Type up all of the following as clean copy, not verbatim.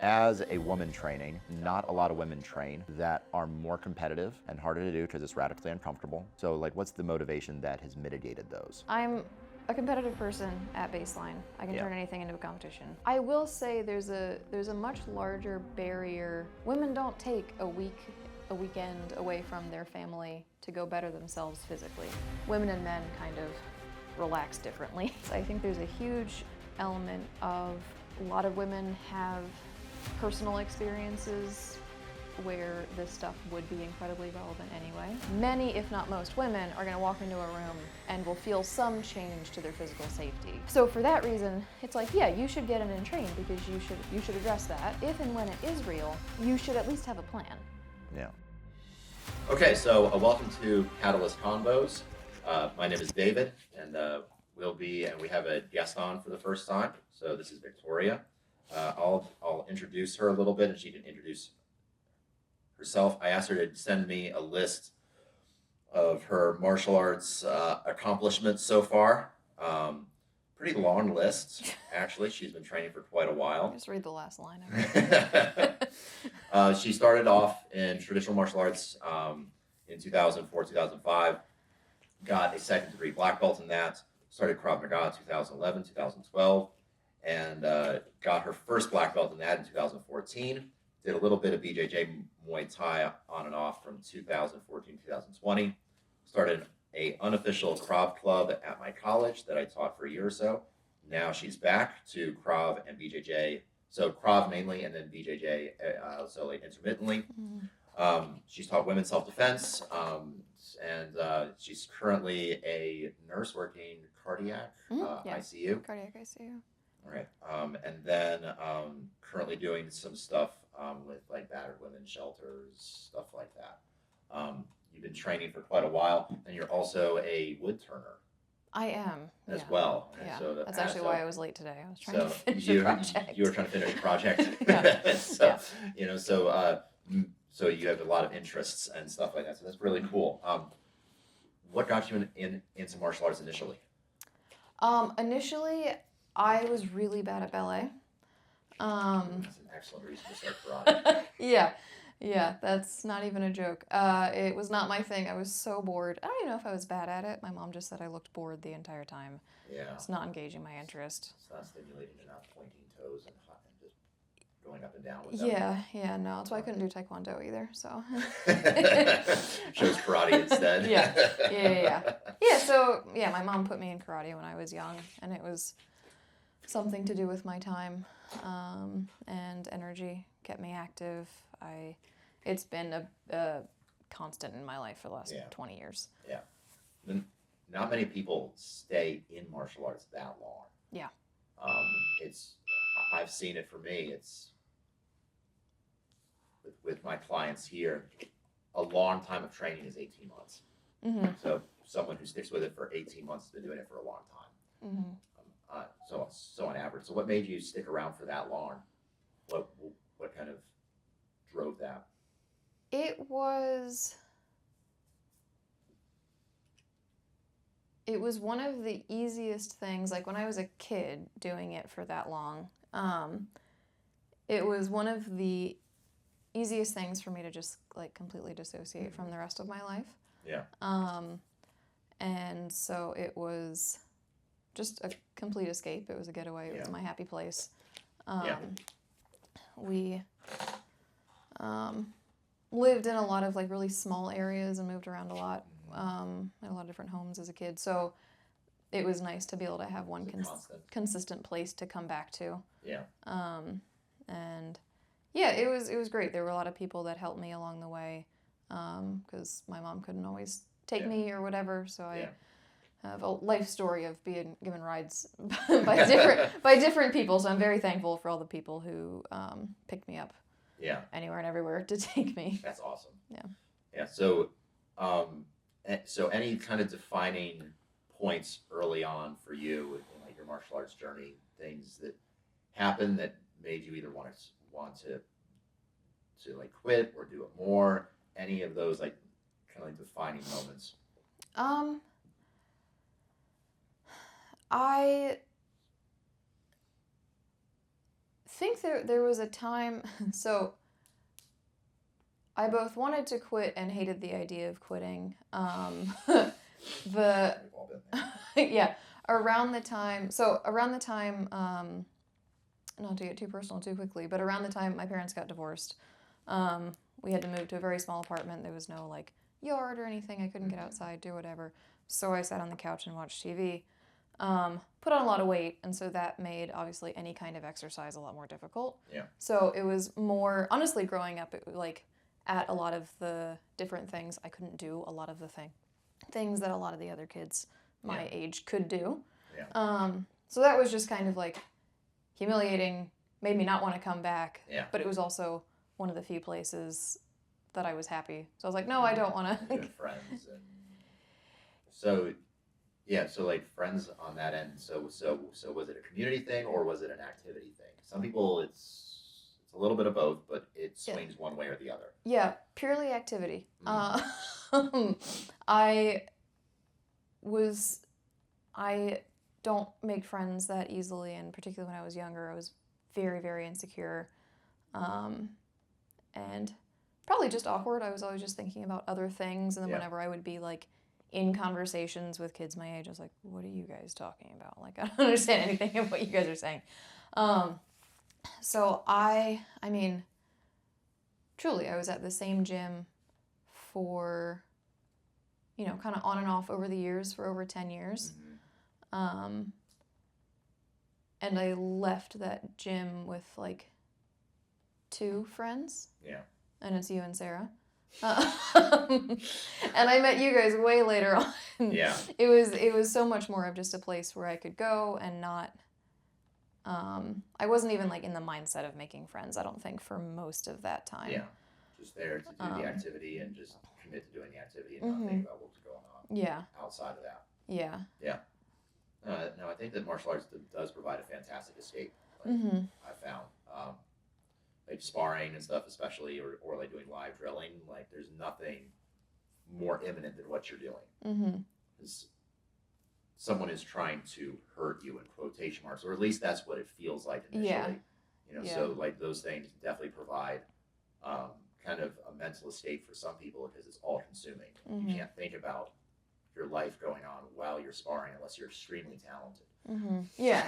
As a woman training, not a lot of women train that are more competitive and harder to do because it's radically uncomfortable. So like, what's the motivation that has mitigated those? I'm a competitive person at baseline. I can turn anything into a competition. I will say there's a much larger barrier. Women don't take a weekend away from their family to go better themselves physically. Women and men kind of relax differently. So I think there's a huge element of a lot of women have personal experiences where this stuff would be incredibly relevant anyway. Many, if not most, women are going to walk into a room and will feel some change to their physical safety. So for that reason, it's like, yeah, you should get in and train because you should address that. If and when it is real, you should at least have a plan. Yeah. Okay, so welcome to Katalyst Convos. My name is David, and we have a guest on for the first time. So this is Victoria. I'll introduce her a little bit, and she can introduce herself. I asked her to send me a list of her martial arts accomplishments so far. Pretty long list, actually. She's been training for quite a while. Just read the last line. She started off in traditional martial arts in 2004, 2005. Got a second degree black belt in that. Started Krav Maga in 2011, 2012. And got her first black belt in that in 2014. Did a little bit of BJJ Muay Thai on and off from 2014 to 2020. Started an unofficial Krav club at my college that I taught for a year or so. Now she's back to Krav and BJJ. So Krav mainly, and then BJJ, so like intermittently. She's taught women's self-defense, and she's currently a nurse working cardiac ICU. Cardiac ICU. All right. And then currently doing some stuff with like battered women's shelters, stuff like that. You've been training for quite a while, and you're also a wood turner. I am. As well. Yeah. So that's actually why I was late today. I was trying to finish a project. You were trying to finish a project. So you have a lot of interests and stuff like that. So that's really cool. What got you into martial arts initially? Initially, I was really bad at ballet. That's an excellent reason to start karate. Yeah, that's not even a joke. It was not my thing. I was so bored. I don't even know if I was bad at it. My mom just said I looked bored the entire time. Yeah. It's not engaging my interest. It's not stimulating. You're not pointing toes and just going up and down with them. No. That's why I couldn't do taekwondo either. So. Chose karate instead. Yeah, my mom put me in karate when I was young, and it was something to do with my time and energy. Kept me active. It's been a constant in my life for the last 20 years. Yeah. Not many people stay in martial arts that long. Yeah. I've seen it for me. It's with my clients here, a long time of training is 18 months. Mm-hmm. So someone who sticks with it for 18 months has been doing it for a long time. Mm-hmm. So on average. So what made you stick around for that long? What kind of drove that? It was one of the easiest things, like when I was a kid doing it for that long, it was one of the easiest things for me to just like completely dissociate from the rest of my life. Yeah. And so it was just a complete escape. It was a getaway. It was my happy place. We lived in a lot of like really small areas and moved around a lot. Had a lot of different homes as a kid. So it was nice to be able to have one consistent place to come back to. Yeah. And yeah, it was great. There were a lot of people that helped me along the way because my mom couldn't always take me or whatever. So I have a life story of being given rides by different people. So I'm very thankful for all the people who picked me up. Yeah. Anywhere and everywhere to take me. That's awesome. Yeah. Yeah. So, so any kind of defining points early on for you in like your martial arts journey, things that happened that made you either want to like quit or do it more? Any of those like kind of like defining moments? I think there was a time, so I both wanted to quit and hated the idea of quitting. The We've all been there. yeah, around the time, not to get too personal too quickly, but around the time my parents got divorced, we had to move to a very small apartment. There was no like yard or anything. I couldn't get outside, do whatever. So I sat on the couch and watched TV. Put on a lot of weight, and so that made obviously any kind of exercise a lot more difficult. Yeah. So it was more, honestly, growing up, it like at a lot of the different things, I couldn't do a lot of the things that a lot of the other kids my age could do. Yeah. So that was just kind of like humiliating, made me not want to come back. Yeah. But it was also one of the few places that I was happy. So I was like, no, I don't want to. Good friends, and so yeah, so like friends on that end. So was it a community thing or was it an activity thing? Some people it's a little bit of both, but it swings one way or the other. Yeah, purely activity. Mm. I don't make friends that easily, and particularly when I was younger, I was very, very insecure, and probably just awkward. I was always just thinking about other things, and then whenever I would be like in conversations with kids my age, I was like, what are you guys talking about? Like, I don't understand anything of what you guys are saying. So I mean, truly, I was at the same gym for, kind of on and off over the years for over 10 years. Mm-hmm. And I left that gym with like 2 friends. Yeah. And it's you and Sarah. And I met you guys way later on. Yeah. It was so much more of just a place where I could go and not. I wasn't even like in the mindset of making friends, I don't think, for most of that time. Yeah. Just there to do the activity and just commit to doing the activity and not think about what's going on. Yeah. Outside of that. Yeah. Yeah. No, I think that martial arts does provide a fantastic escape. Like, I found, like sparring and stuff, especially, or like doing live drilling. Like, there's nothing more imminent than what you're doing. Because someone is trying to hurt you in quotation marks, or at least that's what it feels like initially. Yeah. So like those things definitely provide kind of a mental escape for some people because it's all consuming. You can't think about your life going on while you're sparring unless you're extremely talented. Yeah.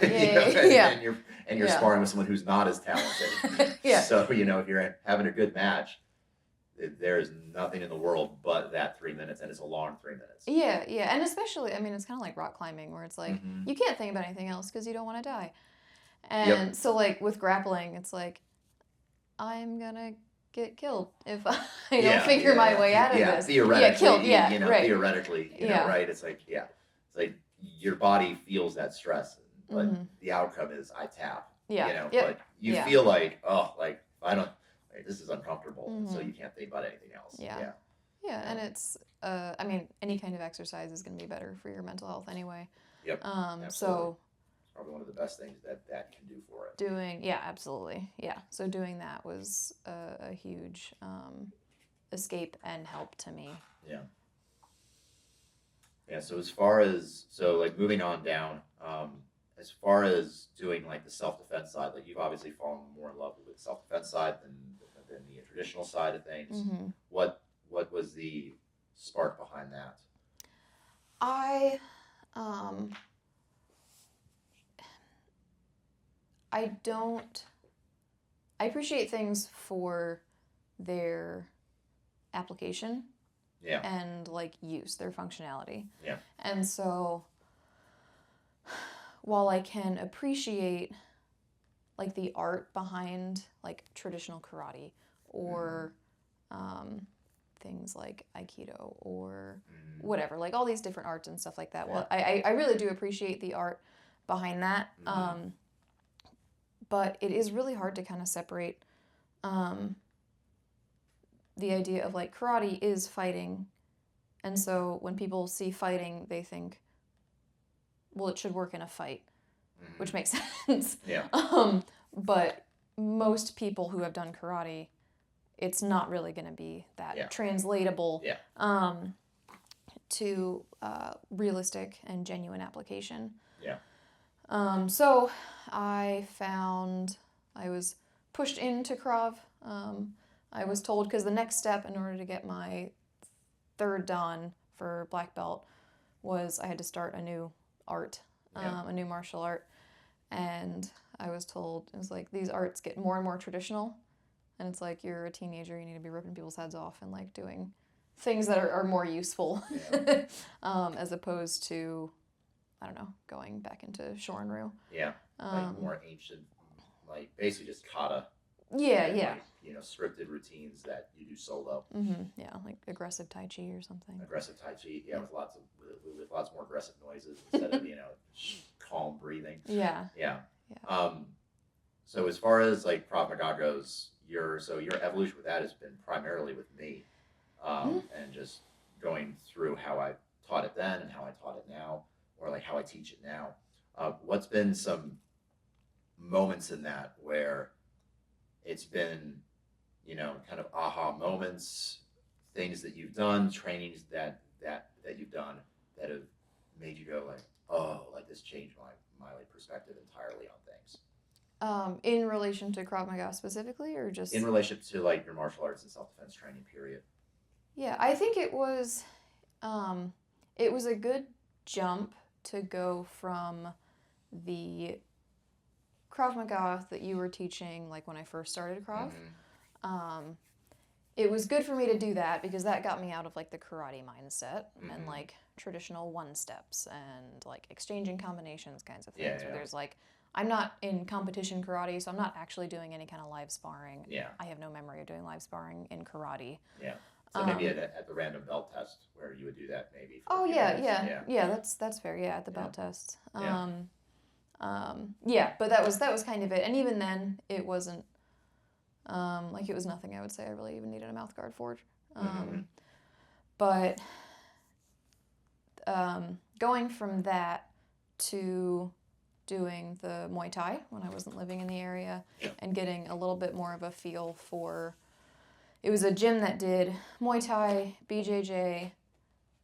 And you're sparring with someone who's not as talented. So if you're having a good match, there is nothing in the world but that 3 minutes, and it's a long 3 minutes. Yeah, and especially, I mean, it's kind of like rock climbing, where it's like you can't think about anything else because you don't want to die. And so, like with grappling, it's like I'm gonna get killed if I don't figure my way out of this. Theoretically, right. Theoretically, right? It's like your body feels that stress, but the outcome is I tap. But you feel like, I don't. This is uncomfortable, so you can't think about anything else. Yeah, and it's, I mean, any kind of exercise is going to be better for your mental health anyway. Yep. So it's probably one of the best things that can do for it. Absolutely. Yeah. So doing that was a huge escape and help to me. Yeah. Yeah. So as far as moving on down, as far as doing like the self-defense side, like you've obviously fallen more in love with the self-defense side than the traditional side of things. What was the spark behind that? I appreciate things for their application and like use, their functionality. Yeah. And so while I can appreciate like the art behind like traditional karate or things like Aikido or whatever, like all these different arts and stuff like that. Well, I really do appreciate the art behind that. But it is really hard to kind of separate the idea of like karate is fighting. And so when people see fighting, they think, well, it should work in a fight, which makes sense. Yeah. But most people who have done karate, it's not really going to be that translatable to realistic and genuine application. Yeah. So I found I was pushed into Krav. I was told, because the next step in order to get my third dan for black belt was I had to start a new art, a new martial art. And I was told, it was like, these arts get more and more traditional. And it's like, you're a teenager, you need to be ripping people's heads off and like doing things that are more useful as opposed to, I don't know, going back into Shorin-ryu. Yeah, like more ancient, like basically just kata. Yeah, and, yeah. Like, you know, scripted routines that you do solo. Yeah, like aggressive Tai Chi or something. Aggressive Tai Chi, with lots more aggressive noises instead of, you know, calm breathing. Yeah. Yeah. So as far as like Krav Maga goes, your evolution with that has been primarily with me, and just going through how I taught it then and how I taught it now, or like how I teach it now. What's been some moments in that where it's been, you know, kind of aha moments, things that you've done, trainings that you've done that have made you go like, oh, like this changed my like perspective entirely on things. In relation to Krav Maga specifically, or just in relation to like your martial arts and self-defense training period? Yeah, I think it was a good jump to go from the Krav Maga that you were teaching, like when I first started Krav. It was good for me to do that because that got me out of like the karate mindset and like traditional one steps and like exchanging combinations kinds of things. Where there's like, I'm not in competition karate, so I'm not actually doing any kind of live sparring. Yeah. I have no memory of doing live sparring in karate. Yeah. So maybe at the random belt test where you would do that maybe. Oh yeah, that's fair. Yeah, at the belt test. But that was kind of it. And even then, it wasn't like it was nothing I would say I really even needed a mouth guard for. But going from that to doing the Muay Thai when I wasn't living in the area and getting a little bit more of a feel for, it was a gym that did Muay Thai, BJJ.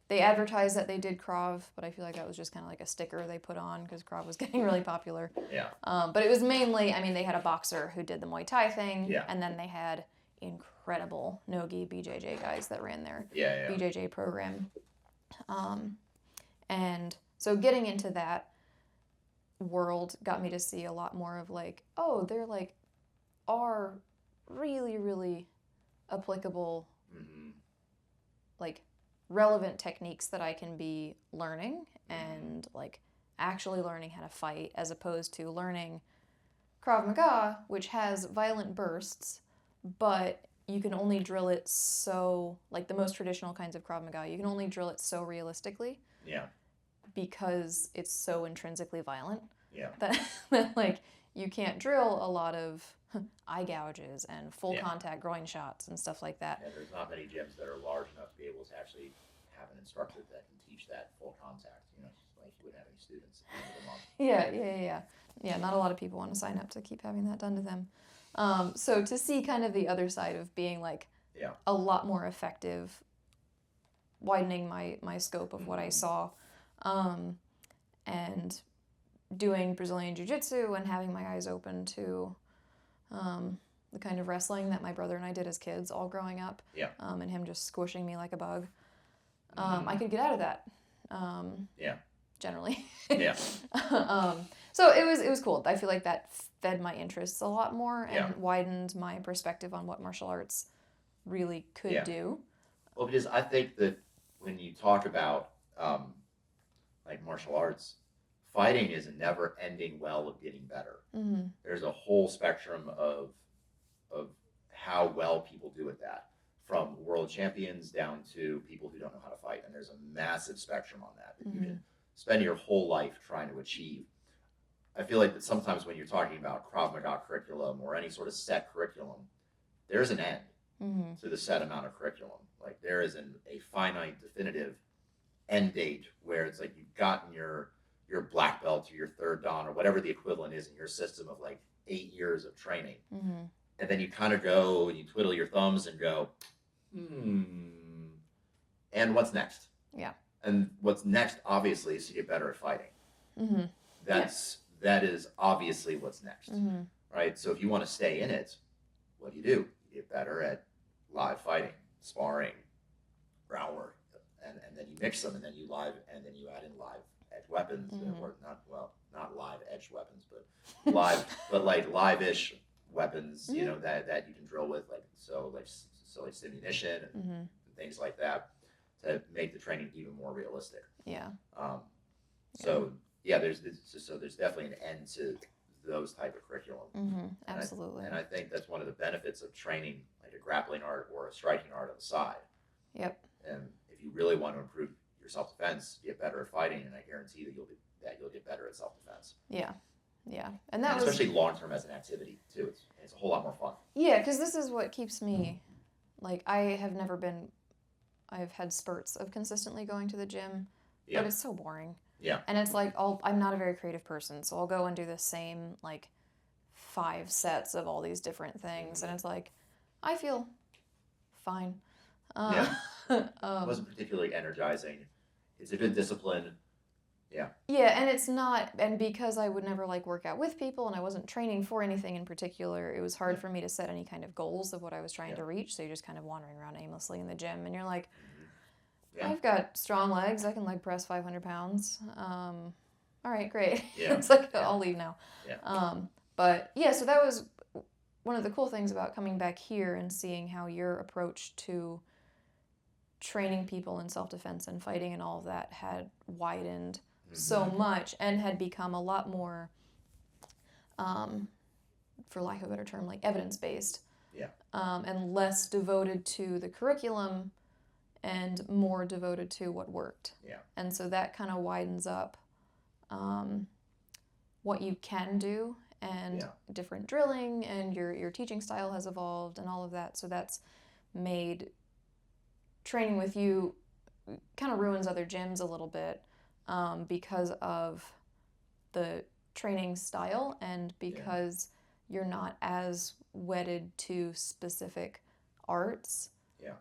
They advertised that they did Krav, but I feel like that was just kind of like a sticker they put on because Krav was getting really popular. Yeah. But it was mainly, I mean, they had a boxer who did the Muay Thai thing, and then they had incredible no-gi BJJ guys that ran their BJJ program. And so getting into that world got me to see a lot more of like, oh, there like are really, really applicable, like relevant techniques that I can be learning and like actually learning how to fight, as opposed to learning Krav Maga, which has violent bursts, but you can only drill it so, like the most traditional kinds of Krav Maga, you can only drill it so realistically. Yeah. Because it's so intrinsically violent. Yeah. That like you can't drill a lot of eye gouges and full contact groin shots and stuff like that. Yeah, there's not many gyms that are large enough to be able to actually have an instructor that can teach that full contact. You know, like you wouldn't have any students at the end of the month. Yeah, not a lot of people want to sign up to keep having that done to them. So to see kind of the other side of being like a lot more effective, widening my scope of what I saw, and doing Brazilian Jiu-Jitsu and having my eyes open to the kind of wrestling that my brother and I did as kids all growing up, and him just squishing me like a bug. I could get out of that. Generally. So it was cool. I feel like that fed my interests a lot more and widened my perspective on what martial arts really could do. Well, because I think that when you talk about like martial arts, fighting is a never-ending well of getting better. There's a whole spectrum of how well people do at that, from world champions down to people who don't know how to fight, and there's a massive spectrum on that you can spend your whole life trying to achieve. I feel like that sometimes when you're talking about Krav Maga curriculum or any sort of set curriculum, there's an end to the set amount of curriculum. Like there is a finite, definitive end date where it's like you've gotten your black belt or your third dan or whatever the equivalent is in your system of like 8 years of training. And then you kind of go and you twiddle your thumbs and go, and what's next? Yeah. And what's next, obviously, is to get better at fighting. That is obviously what's next. right? So if you want to stay in it, what do? You get better at live fighting, sparring, ground work, and then you mix them, and then you add in live edge weapons, or not live edge weapons, but live-ish weapons, you know, that you can drill with, like simunition and things like that, to make the training even more realistic. Yeah. So yeah, there's definitely an end to those type of curriculum. Absolutely. And I think that's one of the benefits of training like a grappling art or a striking art on the side. Yep. And if you really want to improve your self-defense, get better at fighting, and I guarantee that you'll get better at self-defense. Yeah. Yeah. And especially long-term as an activity too. It's a whole lot more fun. Yeah, because this is what keeps me, like, I've had spurts of consistently going to the gym, but it's so boring. Yeah. And it's like, I'm not a very creative person, so I'll go and do the same, like, 5 sets of all these different things, and it's like, I feel fine. It wasn't particularly energizing. It's a good discipline. Yeah. Yeah, and it's not, and because I would never, like, work out with people, and I wasn't training for anything in particular, it was hard for me to set any kind of goals of what I was trying to reach, so you're just kind of wandering around aimlessly in the gym, and you're like, I've got strong legs, I can leg press 500 pounds. All right, great. Yeah. It's like, I'll leave now. Yeah. But yeah, so that was one of the cool things about coming back here and seeing how your approach to training people in self-defense and fighting and all of that had widened so much and had become a lot more, for lack of a better term, like evidence-based. Yeah. And less devoted to the curriculum and more devoted to what worked. Yeah. And so that kind of widens up what you can do, and different drilling, and your teaching style has evolved and all of that. So that's made training with you kind of ruins other gyms a little bit because of the training style and because you're not as wedded to specific arts. Yeah.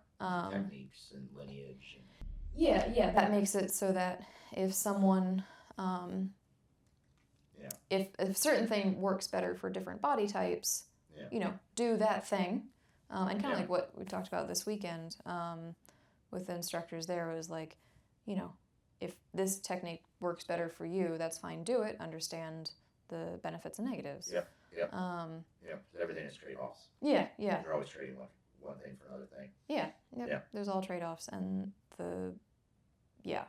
Techniques and lineage. Yeah, that makes it so that if someone, if certain thing works better for different body types, you know, do that thing. And kind of like what we talked about this weekend with the instructors there, was like, you know, if this technique works better for you, that's fine, do it, understand the benefits and negatives. Everything is trade-offs. Yeah. You're always trading one thing for another thing. Yeah. There's all trade-offs, and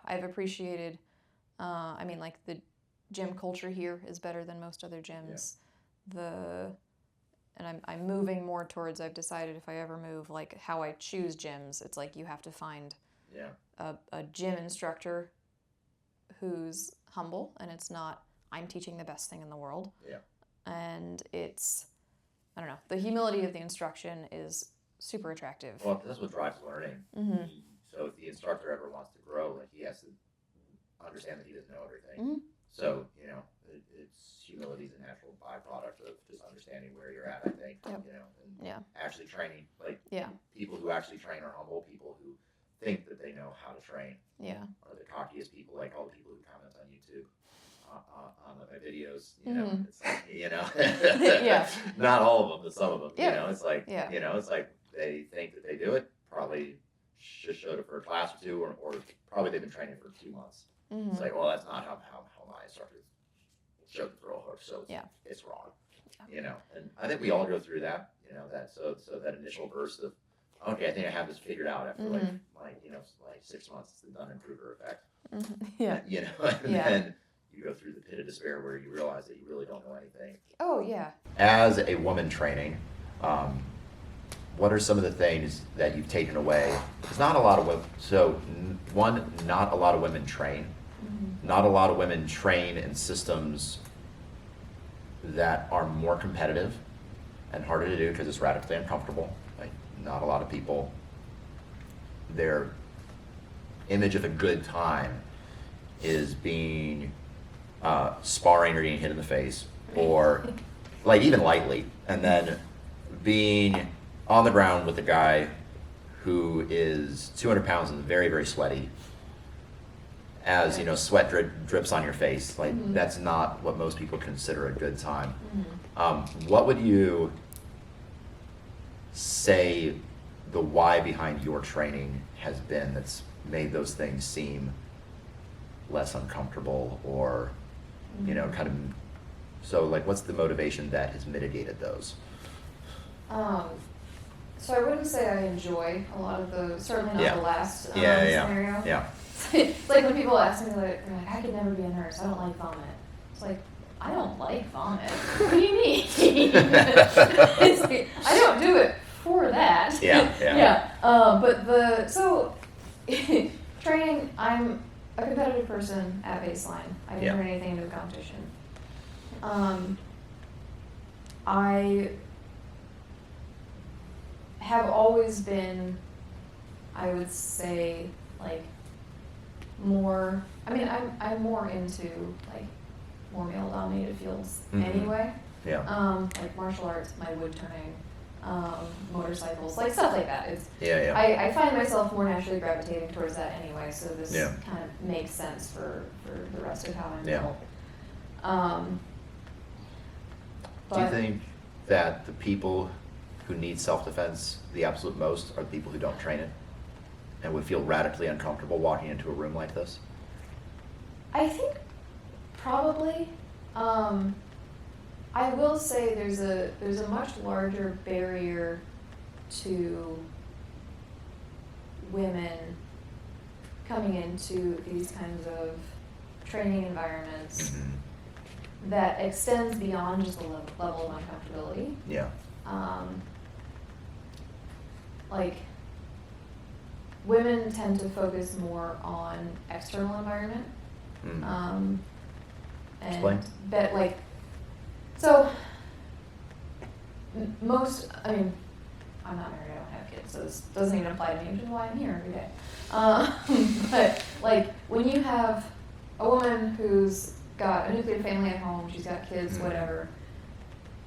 I've appreciated, I mean, like, the gym culture here is better than most other gyms. And I'm moving more towards, I've decided if I ever move, like, how I choose gyms, it's like you have to find a gym instructor who's humble, and it's not, I'm teaching the best thing in the world. And it's, I don't know, the humility of the instruction is super attractive. Well, that's what drives learning. So if the instructor ever wants to grow, like, he has to understand that he doesn't know everything. So, you know, it's humility is a natural byproduct of just understanding where you're at, I think. You know, and actually training, like, people who actually train are humble. People who think that they know how to train are the cockiest people, like all the people who comment on YouTube on my videos. You know, it's like, you know, not all of them, but some of them. You know, it's like, you know, it's like they think that they do it. Probably just showed up for a class or two, or probably they've been training for 2 months. It's like, well, that's not how my instructor showed the throw hook, so it's wrong. You know, and I think we all go through that. You know, that so that initial burst of, okay, I think I have this figured out after like 6 months. It's the Dunning-Kruger effect. You know, and then you go through the pit of despair where you realize that you really don't know anything. Oh yeah. As a woman training, what are some of the things that you've taken away? There's not a lot of women. So one, not a lot of women train. Not a lot of women train in systems that are more competitive and harder to do because it's radically uncomfortable. Like, not a lot of people, their image of a good time is being sparring or getting hit in the face, or like even lightly, and then being on the ground with a guy who is 200 pounds and very, very sweaty, as you know, sweat drips on your face. Like Mhm. that's not what most people consider a good time. Mhm. What would you say the why behind your training has been that's made those things seem less uncomfortable, or you know, kind of, so like what's the motivation that has mitigated those? So I wouldn't say I enjoy a lot of those, certainly not Yeah. the last Yeah. scenario. It's like when people ask me, like, they're like, I could never be a nurse, I don't like vomit. It's like, I don't like vomit. What do you mean? It's like, I don't do it for that. Yeah. So training, I'm a competitive person at baseline. I can Yeah. turn anything into a competition. I have always been, I would say, like, more, I mean, I'm more into, like, more male-dominated fields Mhm. anyway. Yeah. Like martial arts, my wood turning, motorcycles, like stuff like that. Yeah. I find myself more naturally gravitating towards that anyway, so this Yeah. kind of makes sense for the rest of how I'm Yeah. built. Do you But think that the people who need self-defense the absolute most are the people who don't train it and would feel radically uncomfortable walking into a room like this? I think probably. I will say there's a much larger barrier to women coming into these kinds of training environments that extends beyond just the level of uncomfortability. Yeah. Like, women tend to focus more on external environment. Mm. And Explain. but like, so most, I mean, I'm not married, I don't have kids, so this doesn't even apply to me, which is why I'm here every day. But like, when you have a woman who's got a nuclear family at home, she's got kids, whatever,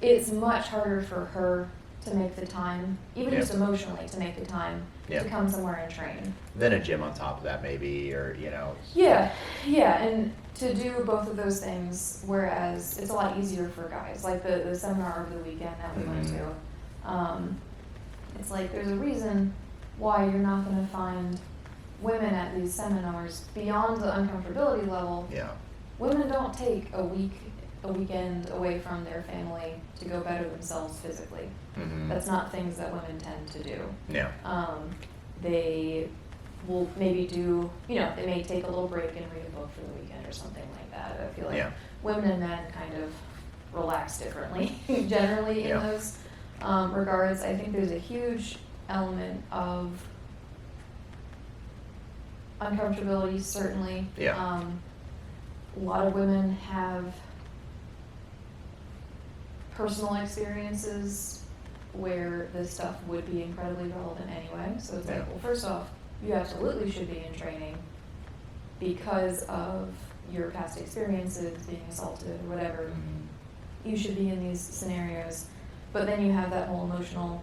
it's much harder for her to make the time, even Yeah. just emotionally, to make the time Yeah. to come somewhere and train. Then a gym on top of that maybe, or you know. Yeah, and to do both of those things, whereas it's a lot easier for guys, like the seminar over the weekend that we went to. It's like there's a reason why you're not going to find women at these seminars beyond the uncomfortability level. Yeah. Women don't take a weekend away from their family to go better themselves physically. Mm-hmm. That's not things that women tend to do. Yeah. They will maybe do, you know, they may take a little break and read a book for the weekend or something like that. I feel like Yeah. women and men kind of relax differently generally in Yeah. those regards. I think there's a huge element of uncomfortability, certainly. Yeah. A lot of women have personal experiences where this stuff would be incredibly relevant anyway. So it's Yeah. like, well, first off, you absolutely should be in training because of your past experiences, being assaulted or whatever. You should be in these scenarios. But then you have that whole emotional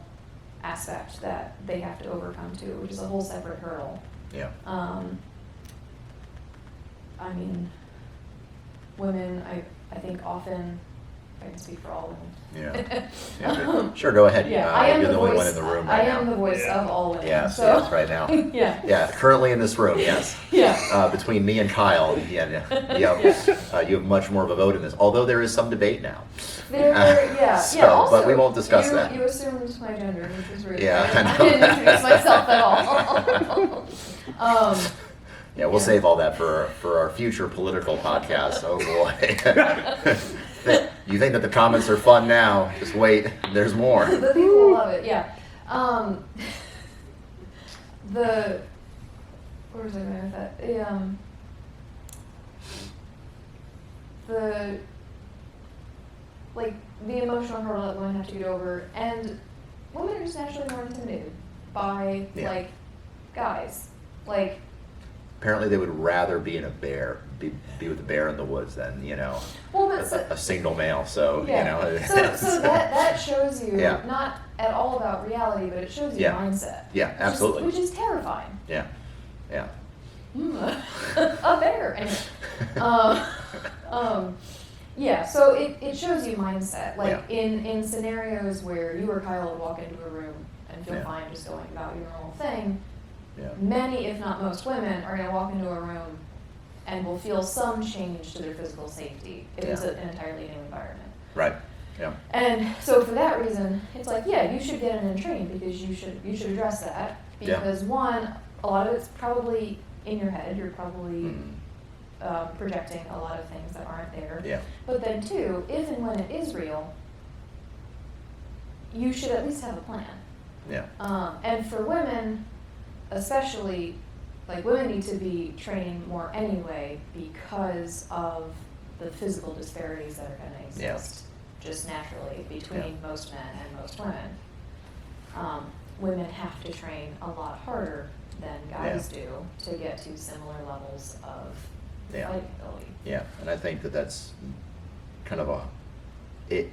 aspect that they have to overcome too, which is a whole separate hurdle. Yeah. I mean, women, I think often, if I can speak for all women. Yeah. Sure, go ahead. Yeah, I am you're the only voice. one in the room I right am now. the voice of all women. Yes, so. yes, right now. Yeah. Yeah, currently in this room, yes. Yeah. Between me and Kyle, you have much more of a vote in this, although there is some debate now. Yeah. Also, but we won't discuss that. You assumed my gender, which was rude. Yeah, I I know. didn't introduce myself at all. Yeah, we'll save all that for our future political podcast. Oh boy. You think that the comments are fun now? Just wait, there's more. The people will love it, yeah. Where was I going with that? The emotional hurdle that women have to get over, and women are just naturally more intimidated by Yeah. guys. Like, Apparently, they would rather be in a bear, be with a bear in the woods than well, but a single male. So yeah. So that shows you Yeah. not at all about reality, but it shows you Yeah. mindset. Yeah, absolutely. Which is terrifying. Yeah. a bear. Anyway, yeah, so it shows you mindset. Like in scenarios where you or Kyle would walk into a room and feel fine just going about your normal thing, many, if not most women, are going to walk into a room and will feel some change to their physical safety if it's an entirely new environment. Right. Yeah. And so for that reason, it's like, yeah, you should get in and train because you should address that. Because one, a lot of it's probably in your head. You're probably projecting a lot of things that aren't there. Yeah. But then two, if and when it is real, you should at least have a plan. Yeah. And for women, especially, like women need to be training more anyway because of the physical disparities that are going to exist just naturally between most men and most women. Women have to train a lot harder than guys do to get to similar levels of fighting ability. Yeah, and I think that's kind of it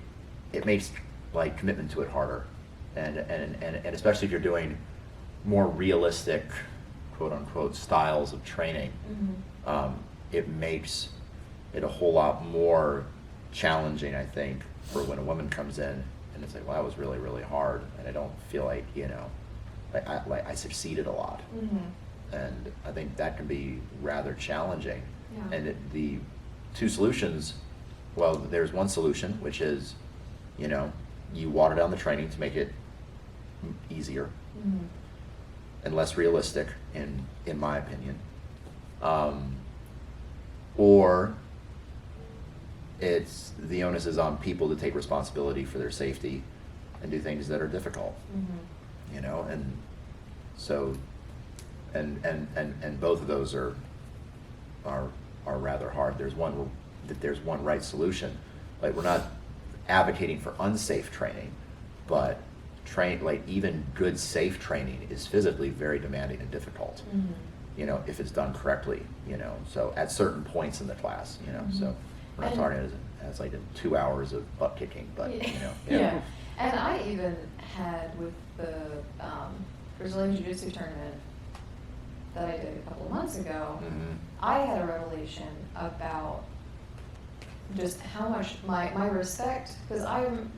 makes like commitment to it harder, and especially if you're doing more realistic, quote unquote, styles of training, it makes it a whole lot more challenging, I think, for when a woman comes in and it's like, well, that was really, really hard, and I don't feel like, I succeeded a lot. And I think that can be rather challenging. Yeah. And the two solutions, well, there's one solution, which is, you water down the training to make it easier and less realistic, in my opinion. Or it's the onus is on people to take responsibility for their safety and do things that are difficult. And so and both of those are rather hard. There's one right solution. Like, we're not advocating for unsafe training, but even good safe training is physically very demanding and difficult. If it's done correctly, so at certain points in the class, so we're not talking as like 2 hours of butt kicking, but Yeah. And I even had with the Brazilian Jiu-Jitsu tournament that I did a couple of months ago, I had a revelation about just how much my respect, because I'm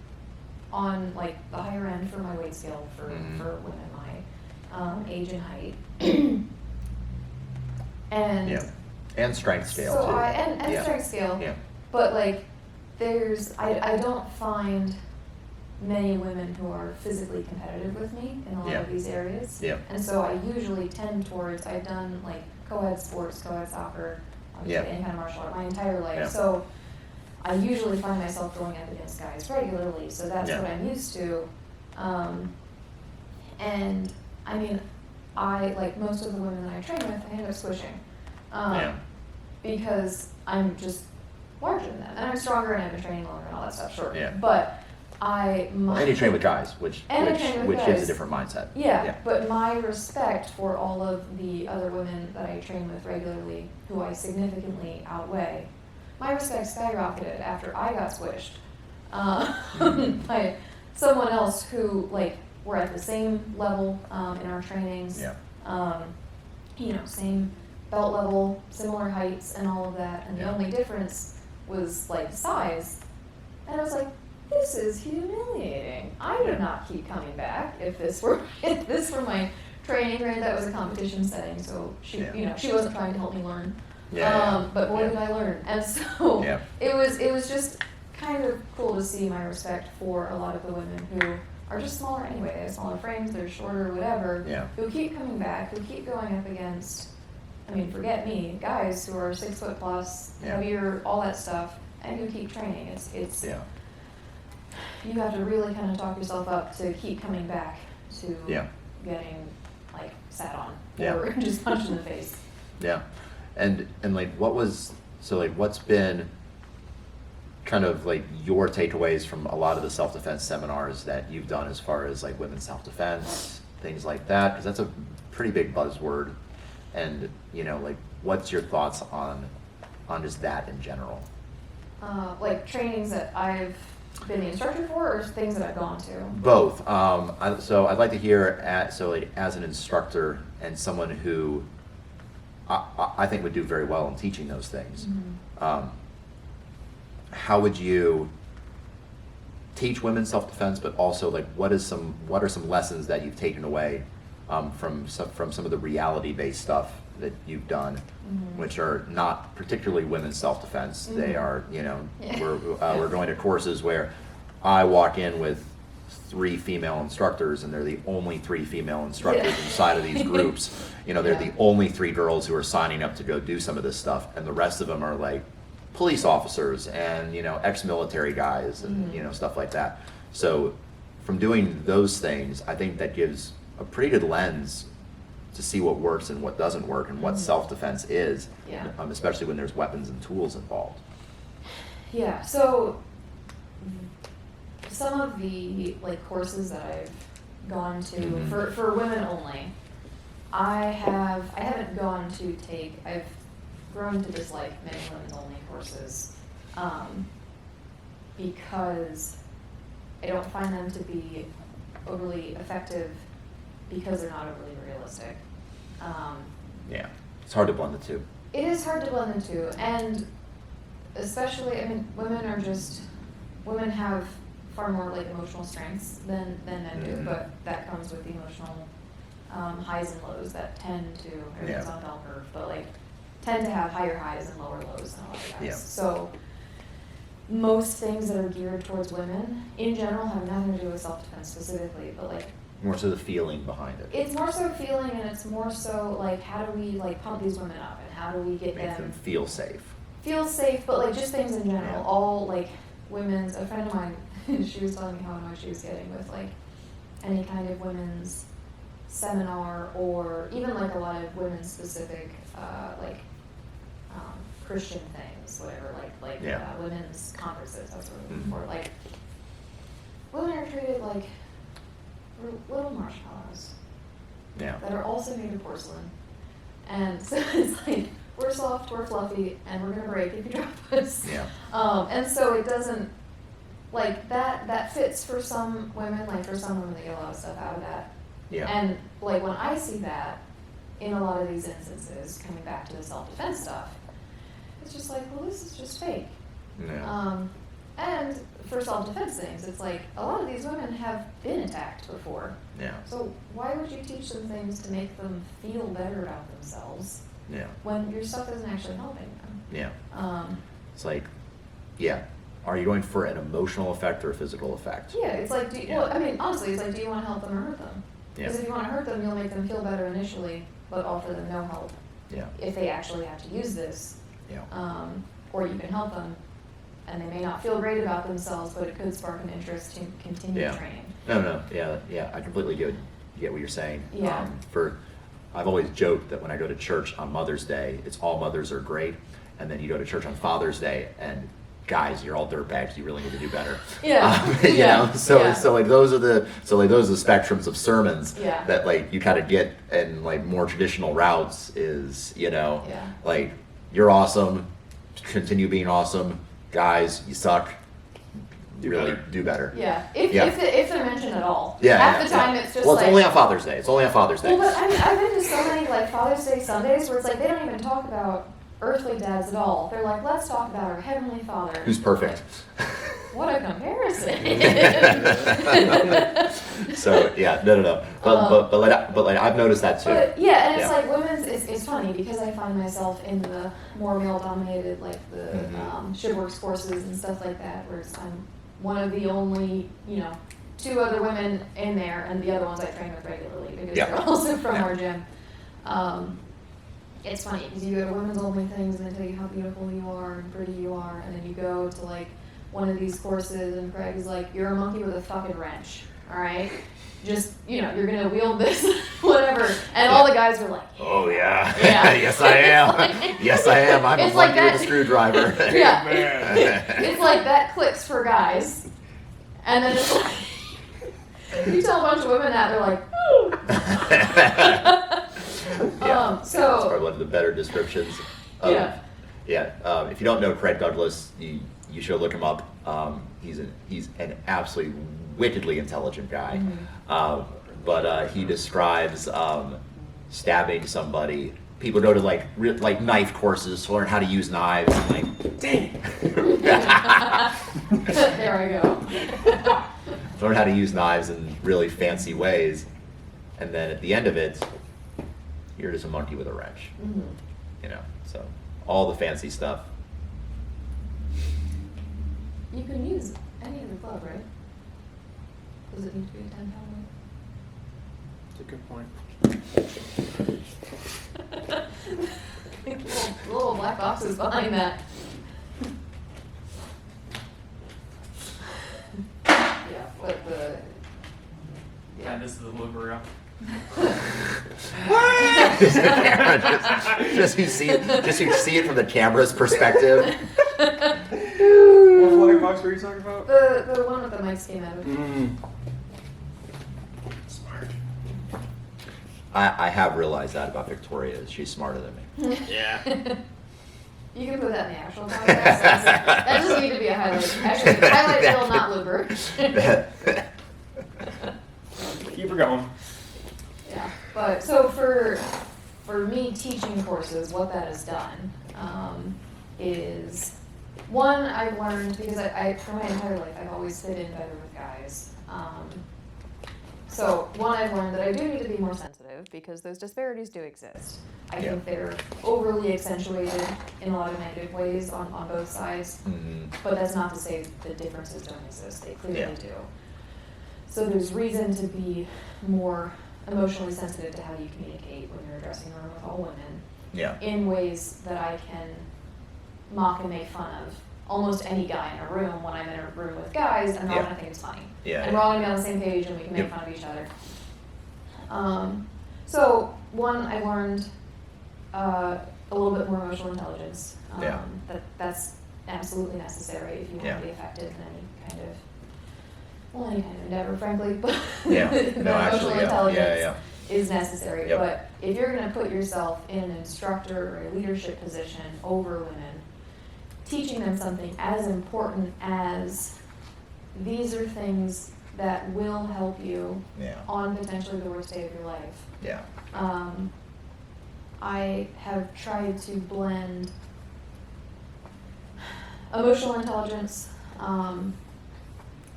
on like the higher end for my weight scale for women my age and height. And strength scale so too. And strength scale. Yeah. But like, I don't find many women who are physically competitive with me in a lot of these areas. Yeah. And so I usually tend towards, I've done like co-ed sports, co-ed soccer, obviously any kind of martial art my entire life. Yeah. So I usually find myself going up against guys regularly, so that's what I'm used to. And I mean, like most of the women that I train with, I end up switching. Because I'm just larger than them, and I'm stronger, and I've been training longer and all that stuff, sure. Yeah. But And you train with guys, which gives a different mindset. Yeah, but my respect for all of the other women that I train with regularly, who I significantly outweigh, my respect skyrocketed after I got squished by someone else who, like, were at the same level in our trainings. Same belt level, similar heights, and all of that. And the only difference was like size. And I was like, this is humiliating. I would not keep coming back if this were my training. Granted, that was a competition setting, so she wasn't trying to help me learn. But boy, did I learn. And so it was just kind of cool to see my respect for a lot of the women who are just smaller anyway. They have smaller frames, they're shorter, whatever. Who keep coming back, who keep going up against, forget me, guys who are 6 foot plus, heavier, all that stuff, and who keep training. It's you have to really kind of talk yourself up to keep coming back to getting like sat on or just punched in the face. And like, what's been kind of like your takeaways from a lot of the self-defense seminars that you've done as far as like women's self-defense, things like that? Because that's a pretty big buzzword. And like, what's your thoughts on just that in general? Like trainings that I've been the instructor for, or things that I've gone to? Both. So I'd like to hear as an instructor and someone who I think would do very well in teaching those things. Mm-hmm. How would you teach women self-defense, but also like what are some lessons that you've taken away from some of the reality-based stuff that you've done, which are not particularly women's self-defense. They are, we're going to courses where I walk in with 3 female instructors, and they're the only 3 female instructors inside of these groups. They're the only 3 girls who are signing up to go do some of this stuff, and the rest of them are like police officers and ex-military guys and stuff like that. So from doing those things, I think that gives a pretty good lens to see what works and what doesn't work and what self-defense is, especially when there's weapons and tools involved. Yeah, so some of the courses that I've gone to for women only, I haven't gone to take. I've grown to dislike many women only courses because I don't find them to be overly effective because they're not overly realistic. It's hard to blend the two. It is hard to blend the two, and especially, women have far more emotional strengths than men do, but that comes with the emotional highs and lows that tend to, everything's on a bell curve, but tend to have higher highs and lower lows than a lot of guys. Yeah. So most things that are geared towards women in general have nothing to do with self-defense specifically, but More so the feeling behind it. it's more so feeling, and it's more so how do we pump these women up, and how do we get Make them feel safe. but just things in general. Yeah. All women's, a friend of mine, she was telling me how annoyed she was getting with any kind of women's seminar, or even a lot of women specific Christian things, whatever, women's conferences, that's what we're looking for. Women are treated like little marshmallows that are also made of porcelain. And so it's we're soft, we're fluffy, and we're gonna break if you drop us. And so it doesn't, that fits for some women, for some women they get a lot of stuff out of that. And when I see that in a lot of these instances, coming back to the self-defense stuff, it's just well, this is just fake. And for self-defense things, it's a lot of these women have been attacked before. So why would you teach them things to make them feel better about themselves when your stuff isn't actually helping them? It's are you going for an emotional effect or a physical effect? It's honestly, it's do you want to help them or hurt them? Because if you want to hurt them, you'll make them feel better initially, but offer them no help if they actually have to use this. Or you can help them, and they may not feel great about themselves, but it could spark an interest to continue training. I completely get what you're saying. Yeah. I've always joked that when I go to church on Mother's Day, it's all mothers are great, and then you go to church on Father's Day, and guys, you're all dirtbags. You really need to do better. Those are the spectrums of sermons that you kind of get in more traditional routes. Is you're awesome, continue being awesome. Guys, you suck. Really do better. If they're mentioned at all. Half the time it's just it's only on Father's Day. Well, but I've been to so many Father's Day Sundays where it's they don't even talk about earthly dads at all. They're let's talk about our Heavenly Father. Who's perfect. What a comparison. But I've noticed that too. And it's women's. It's funny because I find myself in the more male-dominated, the ShipWorks courses and stuff like that, where I'm one of the only, 2 other women in there, and the other ones I train with regularly because they're also from our gym. It's funny because you go to women's only things and they tell you how beautiful you are and pretty you are, and then you go to one of these courses and Craig is you're a monkey with a fucking wrench, all right? Just, you're gonna wield this, whatever. And all the guys were oh yeah. Yes I am. Yes I am. I'm a monkey with a screwdriver. It's that clicks for guys. And then it's you tell a bunch of women that, they're ooh. That's probably one of the better descriptions. If you don't know Craig Douglas, you should look him up. He's an absolutely wickedly intelligent guy. But he describes stabbing somebody people go to like knife courses to learn how to use knives. And like, dang. There I go. Learn how to use knives in really fancy ways, and then at the end of it, you're just a monkey with a wrench. Mm-hmm. You know, so all the fancy stuff. You can use any of the club, right? Does it need to be a 10-pound That's a good point. little black boxes behind that. Yeah, but the Yeah, this is the Libera. just you see it from the camera's perspective. What flag box were you talking about? the one with the mics came out of. Smart. I have realized that about Victoria. She's smarter than me. Yeah. You can put that in the actual podcast. That doesn't need to be a highlight. Actually, highlight reel, not looper. Keep her going. Yeah, but so for me teaching courses, what that has done is one, I've learned because I for my entire life I've always fit in better with guys. So one, I've learned that I do need to be more sensitive because those disparities do exist. I think they're overly accentuated in a lot of negative ways on both sides, but that's not to say the differences don't exist. They clearly do. So there's reason to be more emotionally sensitive to how you communicate when you're addressing a room with all women. Yeah. In ways that I can mock and make fun of almost any guy in a room when I'm in a room with guys, and they're all gonna think it's funny. Yeah. And we're all gonna be on the same page and we can make fun of each other. So one, I learned a little bit more emotional intelligence. That's absolutely necessary if you want to be effective in any kind of endeavor, frankly, but emotional intelligence is necessary. But if you're going to put yourself in an instructor or a leadership position over women, teaching them something as important as these are things that will help you on potentially the worst day of your life. Yeah. I have tried to blend emotional intelligence,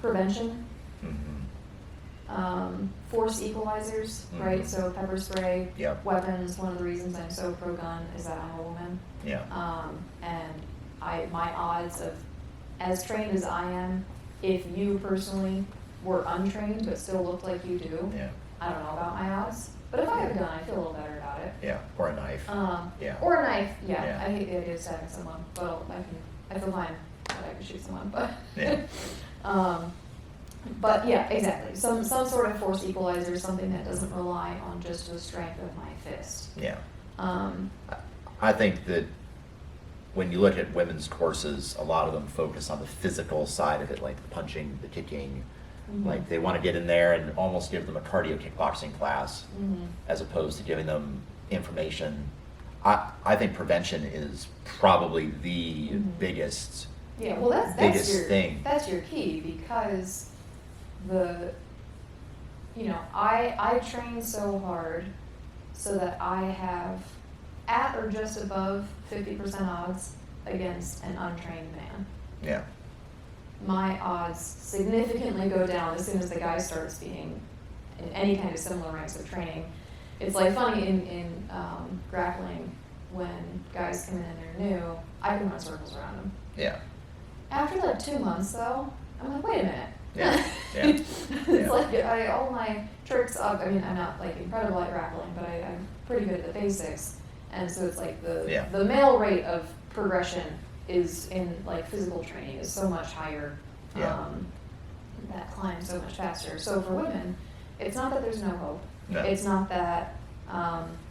prevention, force equalizers, right? So pepper spray, weapons. One of the reasons I'm so pro-gun is that I'm a woman. And my odds of, as trained as I am, if you personally were untrained but still looked like you do, I don't know about my odds. But if I have a gun, I feel a little better about it. Yeah, or a knife. Or a knife, I hate the idea of stabbing someone, but I feel fine that I could shoot someone, but. But yeah, exactly. Some sort of force equalizer, something that doesn't rely on just the strength of my fist. Yeah. I think that when you look at women's courses, a lot of them focus on the physical side of it, like the punching, the kicking. Like they want to get in there and almost give them a cardio kickboxing class, as opposed to giving them information. I think prevention is probably the biggest. Yeah, well, that's biggest your thing. That's your key because I train so hard so that I have at or just above 50% odds against an untrained man. Yeah. My odds significantly go down as soon as the guy starts being in any kind of similar ranks of training. It's like funny in grappling when guys come in and they're new, I can run circles around them. Yeah. After like 2 months though, I'm like, wait a minute. Yeah. It's like all my tricks up. I mean, I'm not like incredible at grappling, but I'm pretty good at the basics. And so it's like the male rate of progression is in like physical training is so much higher. That climbs so much faster. So for women, it's not that there's no hope. No. It's not that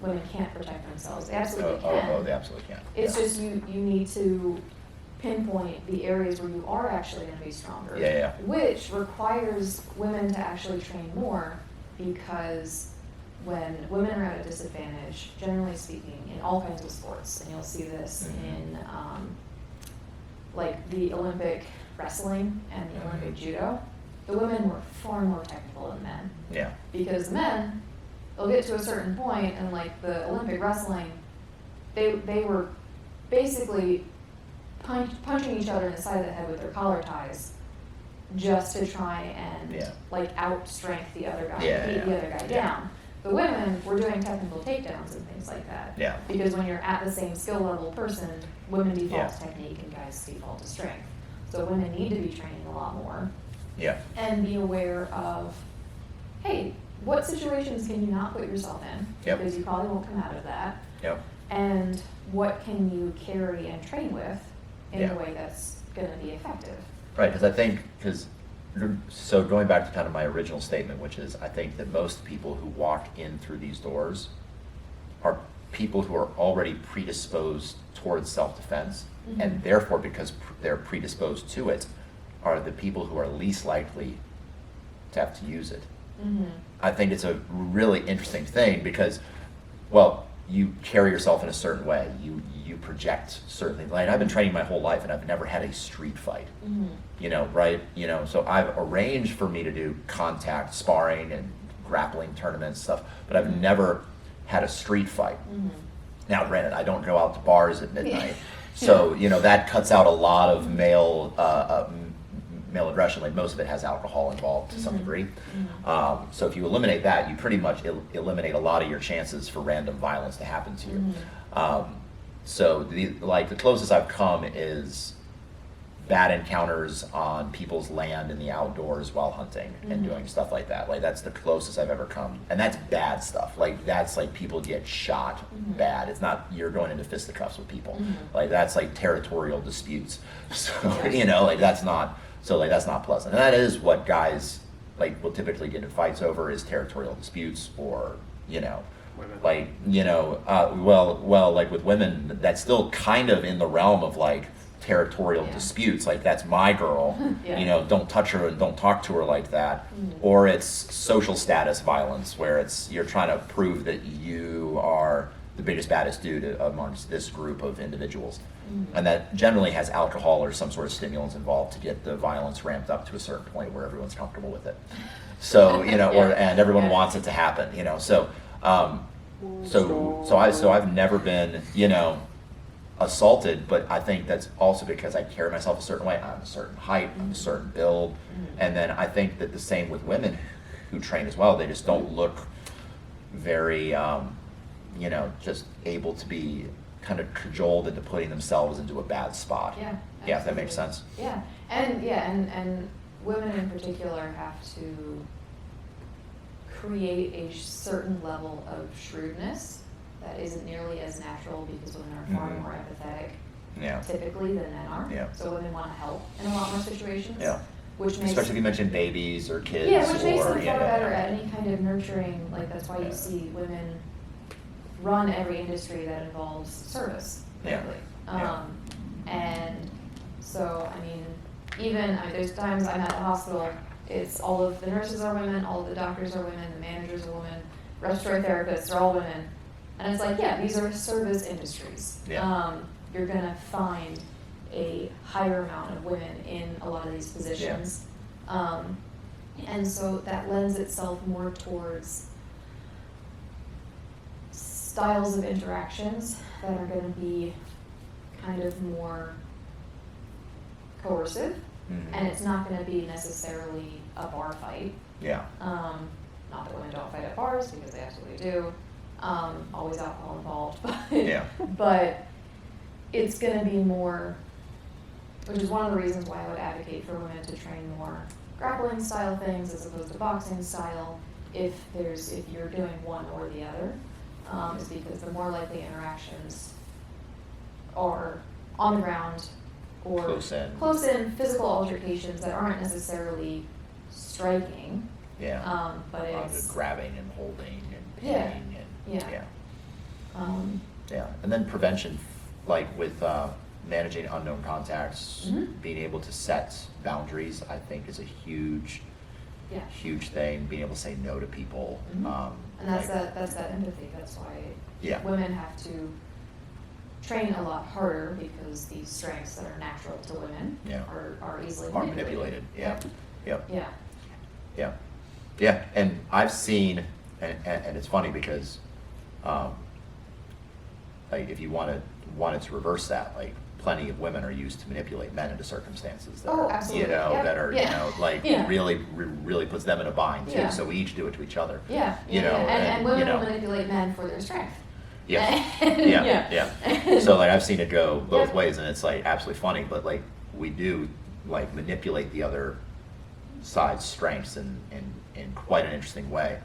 women can't protect themselves. They absolutely can. They absolutely can. It's just you need to pinpoint the areas where you are actually going to be stronger. Which requires women to actually train more, because when women are at a disadvantage, generally speaking, in all kinds of sports, and you'll see this in like the Olympic wrestling and the Olympic judo, the women were far more technical than men. Yeah. Because the men, they'll get to a certain point, and like the Olympic wrestling, they were basically punching each other in the side of the head with their collar ties just to try and Yeah. like out strength the other guy, Yeah, beat the yeah. other guy Yeah. down. The women were doing technical takedowns and things like that. Yeah. Because when you're at the same skill level person, women default Yeah. to technique and guys default to strength. So women need to be training a lot more Yeah. and be aware of, hey, what situations can you not put yourself in? Yep. Because you probably won't come out of that. Yep. And what can you carry and train with in Yeah. a way that's gonna be effective? Right, because I think, so going back to kind of my original statement, which is I think that most people who walk in through these doors are people who are already predisposed towards self-defense, and Mhm. therefore, because they're predisposed to it, are the people who are least likely to have to use it. Mm-hmm. I think it's a really interesting thing because, well, you carry yourself in a certain way. You project certainly. Like I've been training my whole life, and I've never had a street fight. Mm-hmm. You know, right? You know, so I've arranged for me to do contact sparring and grappling tournaments stuff, but I've never had a street fight. Mm-hmm. Now, granted, I don't go out to bars at midnight, so you know that cuts out a lot of male aggression. Like most of it has alcohol involved to some degree. So if you eliminate that, you pretty much eliminate a lot of your chances for random violence to happen to you. So the closest I've come is bad encounters on people's land in the outdoors while hunting and doing stuff like that. Like that's the closest I've ever come, and that's bad stuff. Like that's like people get shot bad. It's not you're going into fisticuffs with people. Like that's like territorial disputes. So you know, like that's not pleasant. And that is what guys like will typically get in fights over is territorial disputes or you know. Women. Like you know, well, like with women, that's still kind of in the realm of like territorial Yeah. disputes. Like that's my girl, Yeah. you know, don't touch her and don't talk to her like that. Or it's social status violence, where it's you're trying to prove that you are the biggest, baddest dude amongst this group of individuals, and that generally has alcohol or some sort of stimulants involved to get the violence ramped up to a certain point where everyone's comfortable with it. So you know, and everyone wants it to happen. You know, so. So I've never been, you know, assaulted, but I think that's also because I carry myself a certain way. I'm a certain height, I'm a certain build, and then I think that the same with women who train as well. They just don't look very, you know, just able to be kind of cajoled into putting themselves into a bad spot. Yeah. Yeah, if that makes sense. Yeah, and women in particular have to create a certain level of shrewdness that isn't nearly as natural because women are far more empathetic Yeah. typically than men are. Yeah. So women want to help in a lot more situations. Yeah. Which makes Especially if you mention babies or kids. yeah, which makes or, them yeah, far yeah, better yeah. at any kind of nurturing. Like that's why Yeah. you see women run every industry that involves service. Yeah. Really. Yeah. And so I mean, there's times I'm at the hospital. It's all of the nurses are women, all of the doctors are women, the managers are women, respiratory therapists are all women, and it's like, yeah, these are service industries. Yeah. You're gonna find a higher amount of women in a lot of these positions, and so that lends itself more towards styles of interactions that are gonna be kind of more coercive. Mhm. And it's not going to be necessarily a bar fight. Yeah. Not that women don't fight at bars, because they absolutely do. Always alcohol involved. But, Yeah. but it's going to be more, which is one of the reasons why I would advocate for women to train more grappling style things as opposed to boxing style. If you're doing one or the other, is because the more likely interactions are on the ground or Close in. physical altercations that aren't necessarily striking, Yeah. but it's Grabbing and holding and Yeah. pinning and Yeah. yeah. And then prevention, like with managing unknown contacts, being able to set boundaries, I think is a huge thing. Being able to say no to people. and that's like- that's that empathy. That's why Yeah. women have to train a lot harder because these strengths that are natural to women Yeah. are easily Are manipulated. Yeah. Yep. Yeah. Yeah, yeah, and I've seen, and it's funny because, like if you wanted to reverse that, like plenty of women are used to manipulate men into circumstances that Oh, are, absolutely. you know, Yep. that are, Yeah. you know, like Yeah. really puts them in a bind too. Yeah. So we each do it to each other. Yeah, You yeah, know, yeah. And women you know, will manipulate men for their strength. yeah, Yeah. yeah. So like I've seen it go both Yep. ways, and it's like absolutely funny. But like we do like manipulate the other side's strengths in quite an interesting way.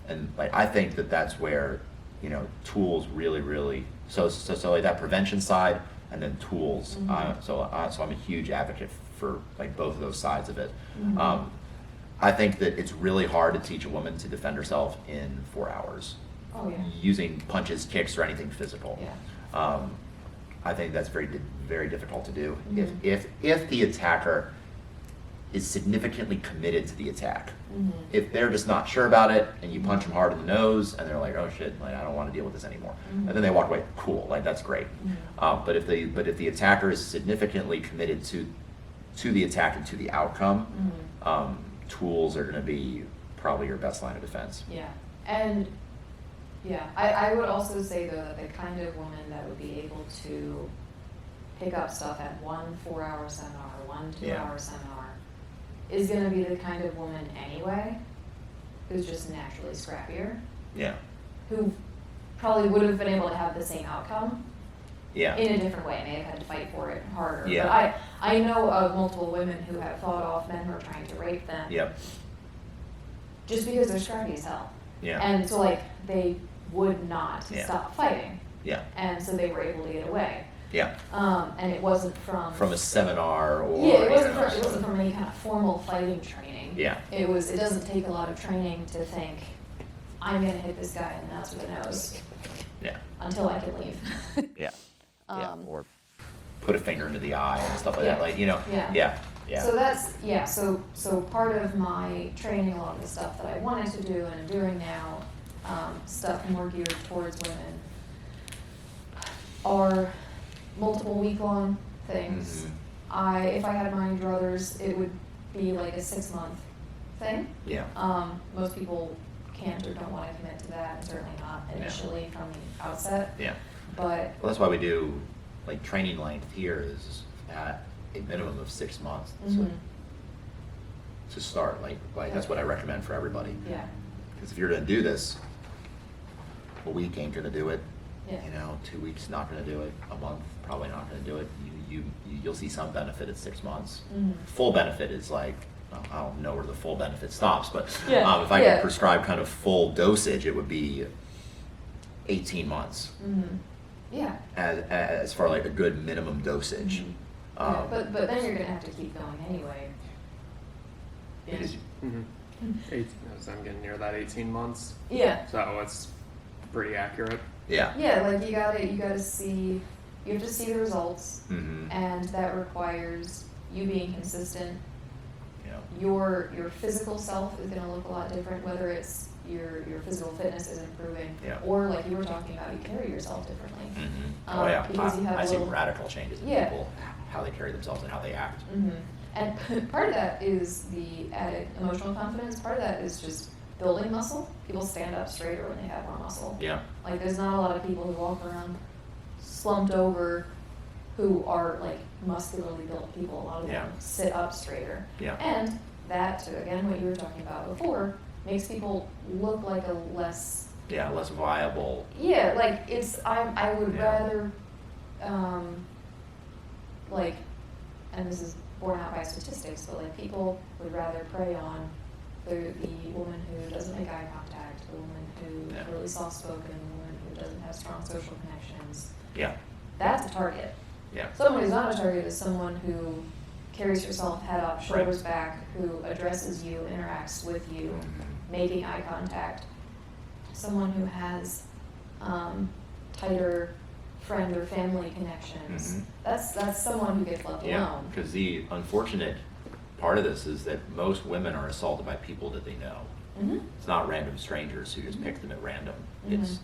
And like I think that that's where, you know, tools really so like that prevention side, and then tools. So I'm a huge advocate for like both of those sides of it. I think that it's really hard to teach a woman to defend herself in 4 hours. Oh, yeah. Using punches, kicks, or anything physical. Yeah. I think that's very difficult to do. If the attacker is significantly committed to the attack. If they're just not sure about it, and you punch them hard in the nose, and they're like, "Oh shit, like I don't want to deal with this anymore," and then they walk away, cool, like that's great. But if the attacker is significantly committed to the attack and to the outcome, tools are going to be probably your best line of defense. Yeah, and yeah, I would also say though that the kind of woman that would be able to pick up stuff at 1 4-hour seminar, 1 2-hour seminar, is going to be the kind of woman anyway, who's just naturally scrappier, Yeah. who probably would have been able to have the same outcome Yeah. in a different way, may have had to fight for it harder. Yeah. But I know of multiple women who have fought off men who are trying to rape them. Yep. Just because they're scrappy as hell. Yeah. And so like they would not Yeah. stop fighting. Yeah. And so they were able to get away. Yeah. And it wasn't from A seminar or yeah, it wasn't you know, from, it wasn't from any kind of formal fighting training. Yeah. It doesn't take a lot of training to think I'm gonna hit this guy in the nuts or the nose Yeah. until I can leave. Yeah. Yeah. Um, Or put a finger into the eye and stuff like Yeah. that. Like, you know. Yeah. Yeah. Yeah. So that's, yeah, so part of my training, a lot of the stuff that I wanted to do and I'm doing now, stuff more geared towards women, are multiple week-long things. If I had my druthers, it would be like a 6-month thing. Yeah. Most people can't or don't want to commit to that, and certainly not Yeah. initially from the outset. Yeah. But Well, that's why we do, like, training length here is at a minimum of 6 months to start. Like that's what I recommend for everybody. yeah, Because if you're going to do this, a week ain't going to do it. yeah. You know, 2 weeks not going to do it. A month probably not going to do it. You'll see some benefit at 6 months. Full benefit is like, well, I don't know where the full benefit stops, but Yeah, if I yeah. could prescribe kind of full dosage, it would be 18 months Yeah. as far like a good minimum dosage. Yeah, but then you're gonna have to keep going anyway. Yeah. Because I'm getting near that 18 months, Yeah. so it's pretty accurate. yeah. Yeah, like you have to see the results, Mm-hmm. and that requires you being consistent. You know. Your physical self is gonna look a lot different, whether it's your physical fitness is improving, Yeah. or like you were talking about, you carry yourself differently. Oh yeah, because you have I a see little- radical changes in Yeah. people, how they carry themselves and how they act. And part of that is the added emotional confidence. Part of that is just building muscle. People stand up straighter when they have more muscle. Yeah. Like there's not a lot of people who walk around slumped over who are like muscularly built people. A lot of them Yeah. sit up straighter. Yeah. And that, to, again, what you were talking about before, makes people look like a less, Yeah, less viable. yeah, like it's, I would Yeah. rather, like, and this is borne out by statistics, but like people would rather prey on the woman who doesn't make eye contact, the woman who's Yeah. really soft-spoken, the woman who doesn't have strong social connections. Yeah. That's a target. Yeah. Someone who's not a target is someone who carries herself head up, shoulders back, who addresses you, interacts with you, making eye contact. Someone who has tighter friend or family connections. That's someone who gets left Yeah, alone. because the unfortunate part of this is that most women are assaulted by people that they know. Mm-hmm. It's not random strangers who just pick them at random.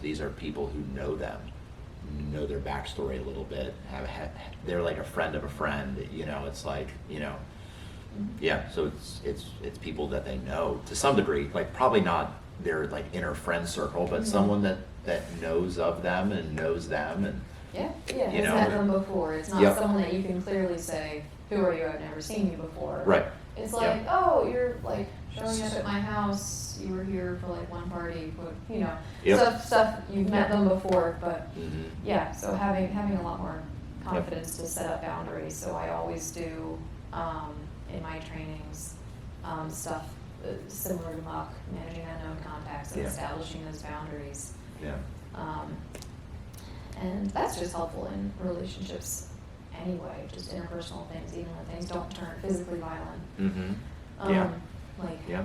These are people who know them, know their backstory a little bit. They're like a friend of a friend. You know, it's like, you know, yeah. So it's people that they know to some degree. Like probably not their like inner friend circle, but someone that knows of them and knows them and Yeah, You has know? met them before. It's not Yep. someone that you can clearly say, who are you? I've never seen you before. right. It's Yep. like, oh, you're like showing up at my house. You were here for like one party, but you know, Yep. stuff you've met them before. But Mhm. yeah, so having a lot more confidence to set up boundaries. So I always do in my trainings stuff similar to Muck, managing unknown contacts and Yeah. establishing those boundaries. Yeah. And that's just helpful in relationships anyway, just interpersonal things, even when things don't turn physically violent. Mm-hmm. Yeah. Like, Yeah.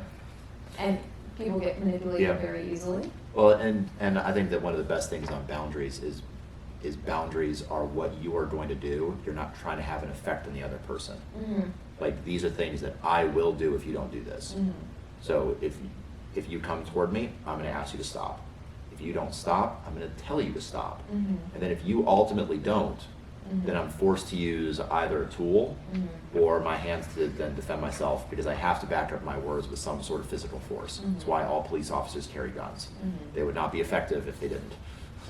and people get manipulated Yeah. very easily. Well, and I think that one of the best things on boundaries is boundaries are what you are going to do. You're not trying to have an effect on the other person. Mm-hmm. Like, these are things that I will do if you don't do this. Mm-hmm. So if you come toward me, I'm going to ask you to stop. If you don't stop, I'm going to tell you to stop. Mm-hmm. And then if you ultimately don't, Mhm. then I'm forced to use either a tool Mhm. or my hands to then defend myself, because I have to back up my words with some sort of physical force. That's Mhm. why all police officers carry guns. Mhm. They would not be effective if they didn't.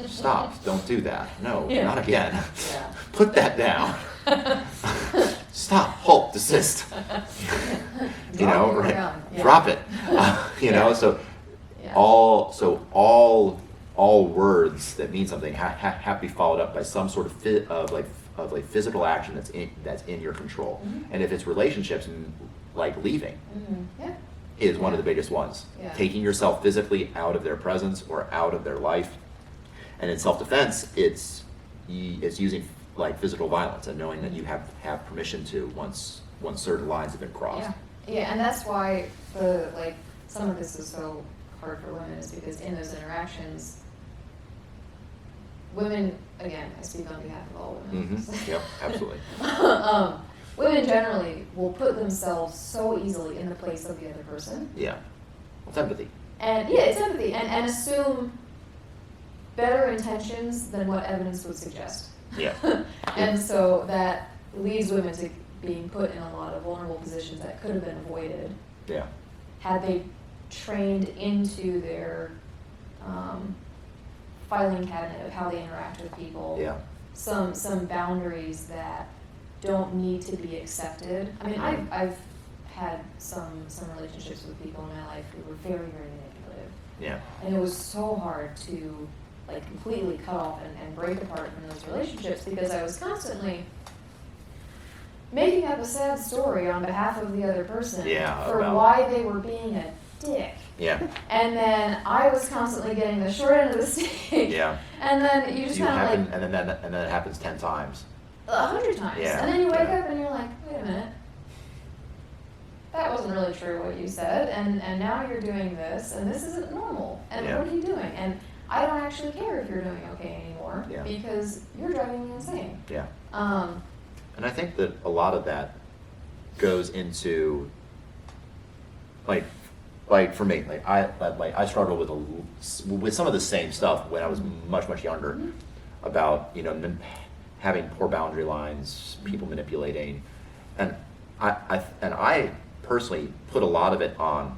Stop, don't do that. No, Yeah. not again. Yeah. Put that down. Stop, halt, desist. You Drop know, your right? gun. Yeah. Drop it. You know, so Yeah. all words that mean something have to be followed up by some sort of physical action that's in your control. Mhm. And if it's relationships, like leaving Mhm. Yeah. is one of the biggest ones. Yeah. Taking yourself physically out of their presence or out of their life. And in self-defense, it's using like physical violence and knowing that you have permission to once certain lines have been crossed. Yeah. Yeah, and that's why some of this is so hard for women, is because in those interactions, women, again, I speak on behalf of all women. Mm-hmm. Yep, absolutely. Women generally will put themselves so easily in the place of the other person. Yeah. Well, it's empathy. And yeah, it's empathy, and assume better intentions than what evidence would suggest. Yeah. And so that leads women to being put in a lot of vulnerable positions that could have been avoided Yeah. had they trained into their filing cabinet of how they interact with people. Yeah. Some boundaries that don't need to be accepted. I mean, I've had some relationships with people in my life who were very, very manipulative. Yeah. And it was so hard to like completely cut off and break apart from those relationships, because I was constantly making up a sad story on behalf of the other person Yeah, for about- why they were being a dick. Yeah. And then I was constantly getting the short end of the stick. Yeah. And then you just You kind of happen, like and then it happens 10 times. 100 times. Yeah, And then you wake yeah. up and you're like, wait a minute. That wasn't really true what you said, and now you're doing this, and this isn't normal. And Yeah. what are you doing? And I don't actually care if you're doing okay anymore, Yeah. because you're driving me insane. Yeah. Um, And I think that a lot of that goes into like for me, I struggled with some of the same stuff when I was much younger, Mhm. about having poor boundary lines, people manipulating, and I personally put a lot of it on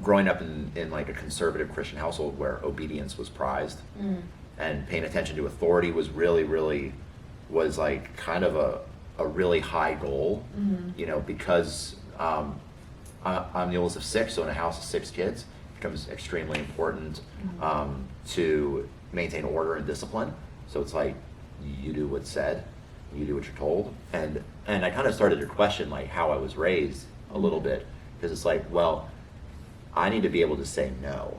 growing up in like a conservative Christian household where obedience was prized, and paying attention to authority was really was like kind of a really high goal, Mhm. you know, because I'm the oldest of 6, so in a house of 6 kids, it becomes extremely important to maintain order and discipline. So it's like, you do what's said, you do what you're told, and I kind of started to question like how I was raised a little bit, because it's like, well, I need to be able to say no,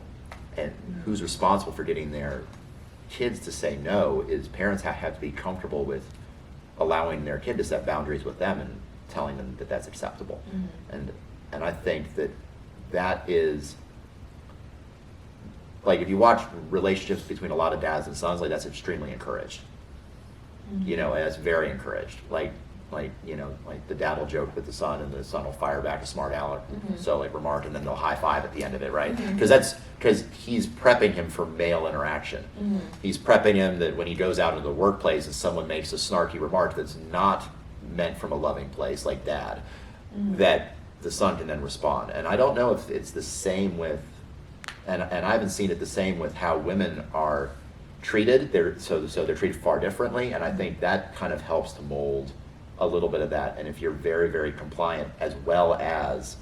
and who's responsible for getting their kids to say no is parents have to be comfortable with allowing their kid to set boundaries with them and telling them that that's acceptable. And I think that is, like, if you watch relationships between a lot of dads and sons, like, that's extremely encouraged. You know, and it's very encouraged. Like, you know, like the dad will joke with the son and the son will fire back a smart aleck, so like remark, and then they'll high five at the end of it, right? Because he's prepping him for male interaction. He's prepping him that when he goes out into the workplace and someone makes a snarky remark that's not meant from a loving place, like dad, that the son can then respond. And I don't know if it's the same with, and I haven't seen it the same with how women are treated. So they're treated far differently, and I think that kind of helps to mold a little bit of that. And if you're very, very compliant, as well as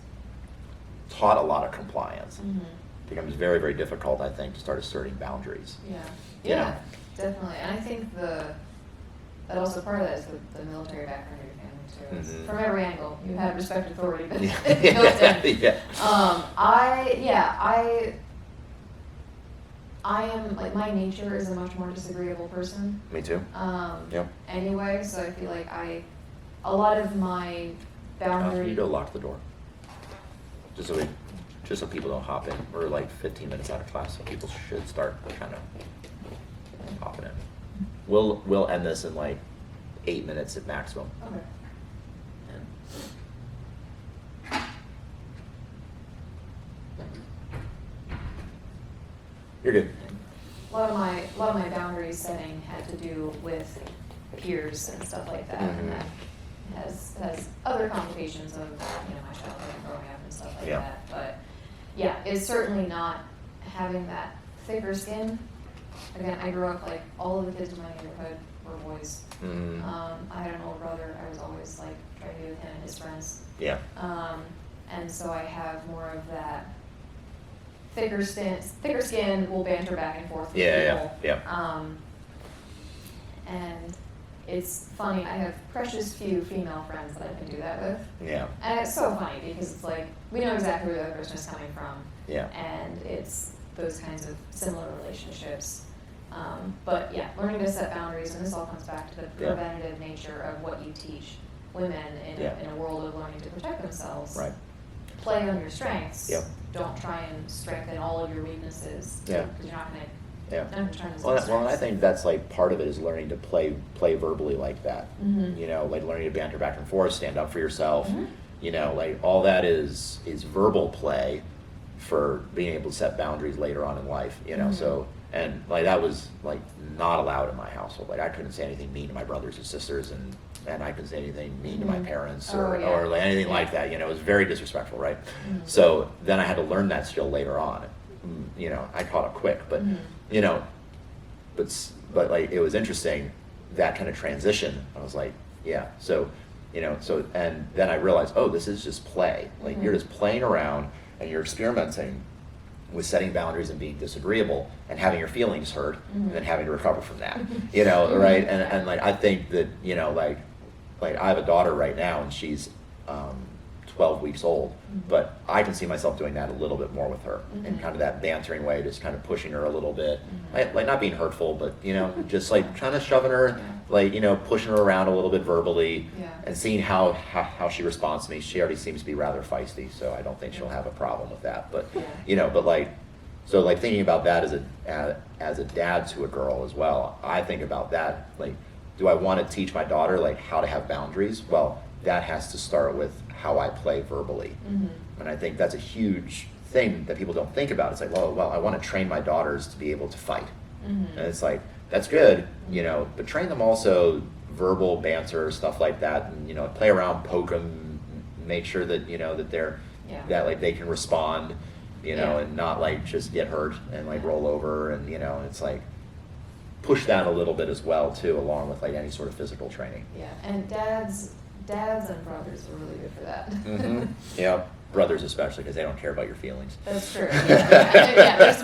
taught a lot of compliance, it becomes very, very difficult, I think, to start asserting boundaries. Yeah. You Yeah, know? definitely. And I think that also part of that is the military background of your family too. It's from every angle, you have respect authority built in. Yeah. I am, like, my nature is a much more disagreeable person. Me too. Yep. Anyway, so I feel like a lot of my You boundary. need to lock the door. Just so people don't hop in. We're like 15 minutes out of class, so people should start kind of hopping in. We'll end this in like 8 minutes at maximum. Okay. You're good. A lot of my boundary setting had to do with peers and stuff like that, and that has other complications of my childhood and growing up and stuff like Yeah. that. But yeah, it's certainly not having that thicker skin. Again, I grew up like all of the kids in my neighborhood were boys. I had an older brother. I was always like trying to be with him and his friends. Yeah. And so I have more of that thicker skin, we'll banter back and forth with people. Yeah. And it's funny, I have precious few female friends that I can do that with. Yeah. And it's so funny because it's like, we know exactly where the other person is coming from. Yeah. And it's those kinds of similar relationships. But yeah, learning to set boundaries, and this all comes back to the preventative nature of what you teach women in a world of learning to protect themselves. Right. Play on your strengths. Yep. Don't try and strengthen all of your weaknesses. Yeah. Because you're not going to. Yeah. None of them turn into Well, and I strengths. think that's like part of it is learning to play verbally like that. Like learning to banter back and forth, stand up for yourself. Like all that is verbal play for being able to set boundaries later on in life. So, and like that was like not allowed in my household. Like I couldn't say anything mean to my brothers and sisters, and I couldn't say anything mean to my parents or like anything like that. It was very disrespectful, right? So then I had to learn that skill later on. I caught up quick, but but like it was interesting, that kind of transition. I was like, yeah. So and then I realized, oh, this is just play. Like you're just playing around and you're experimenting with setting boundaries and being disagreeable and having your feelings hurt and then having to recover from that. Right? And like I think that like I have a daughter right now and she's 12 weeks old, but I can see myself doing that a little bit more with her in kind of that bantering way, just kind of pushing her a little bit, like not being hurtful, but just like kind of shoving her, like pushing her around a little bit verbally, and seeing how she responds to me. She already seems to be rather feisty, so I don't think she'll have a problem with that. But but like, so like thinking about that as a dad to a girl as well, I think about that, like, do I want to teach my daughter like how to have boundaries? Well, that has to start with how I play verbally. And I think that's a huge thing that people don't think about. It's like, well, I want to train my daughters to be able to fight. And it's like, that's good, but train them also verbal banter, stuff like that, and play around, poke them, make sure that that they're that like they can respond, and not like just get hurt and like roll over, and it's like push that a little bit as well too, along with like any sort of physical training. Yeah, and dads and brothers are really good for that. Yeah, brothers especially, because they don't care about your feelings. That's true. Yeah, there's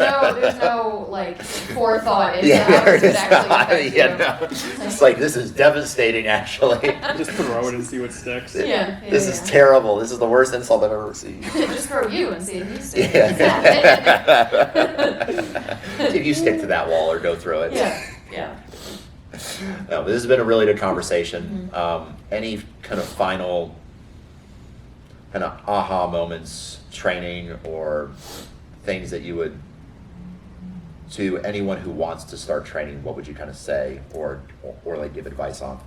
no like forethought into how this would actually affect you. It's like, this is devastating, actually. Just throw it and see what sticks. This is terrible. This is the worst insult I've ever received. Just throw you and see if you stick. See if you stick to that wall or go through it. Yeah. No, but this has been a really good conversation. Any kind of final kind of aha moments, training, or things that you would, to anyone who wants to start training, what would you kind of say or like give advice on?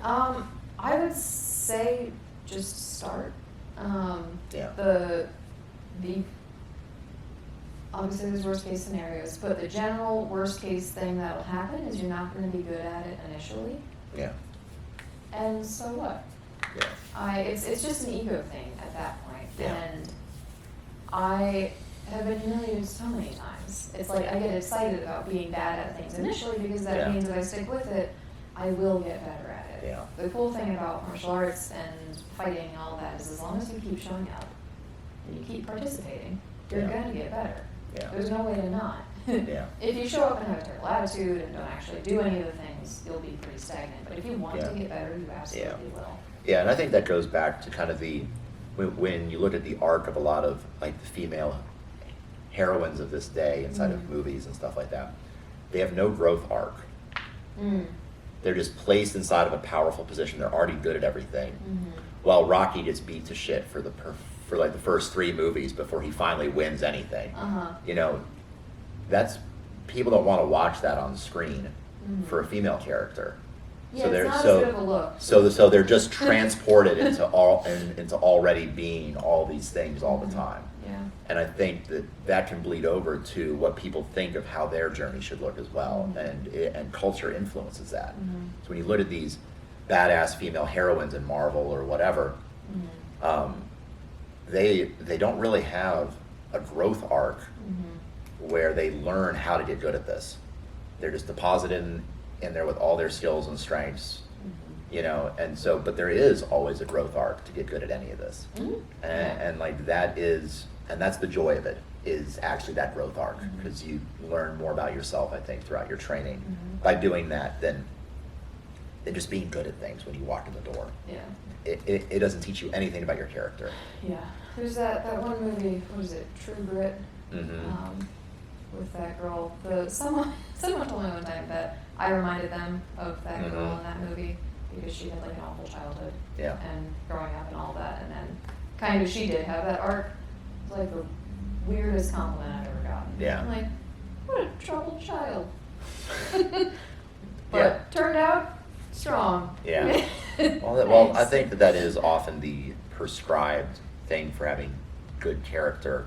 I would say just start. The obviously there's worst case scenarios, but the general worst case thing that'll happen is you're not going to be good at it initially. Yeah. And so what? It's just an ego thing at that point. Yeah. And I have been humiliated so many times. It's like I get excited about being bad at things initially because that Yeah. means if I stick with it, I will get better at it. Yeah. The cool thing about martial arts and fighting and all that is as long as you keep showing up and you keep participating, you're Yeah. going to get better. Yeah. There's no way to not. Yeah. If you show up and have a terrible attitude and don't actually do any of the things, you'll be pretty stagnant. But if you want Yeah. to get better, you absolutely will. Yeah, and I think that goes back to kind of when you look at the arc of a lot of like the female heroines of this day inside of movies and stuff like that, they have no growth arc. They're just placed inside of a powerful position. They're already good at everything. While Rocky gets beat to shit for like the first 3 movies before he finally wins anything. You know, that's people don't want to watch that on screen for a female character. Yeah, So it's they're not so as good of a look. so they're just transported into already being all these things all the time. Yeah. And I think that can bleed over to what people think of how their journey should look as well, and culture influences that. So when you look at these badass female heroines in Marvel or whatever, they don't really have a growth arc where they learn how to get good at this. They're just deposited in there with all their skills and strengths, you know, and so, but there is always a growth arc to get good at any of this. And like that's the joy of it, is actually that growth arc, because you learn more about yourself, I think, throughout your training by doing that than just being good at things when you walk in the door. Yeah. It doesn't teach you anything about your character. Yeah. There's that one movie, what is it, True Grit? With that girl. Someone told me one time that I reminded them of that girl in that movie because she had like an awful childhood. Yeah. And growing up and all that, and then kind of she did have that arc. It was like the weirdest compliment I've ever gotten. Yeah. I'm like, what a troubled child. But turned out strong. Yeah. Well, I think that is often the prescribed thing for having good character,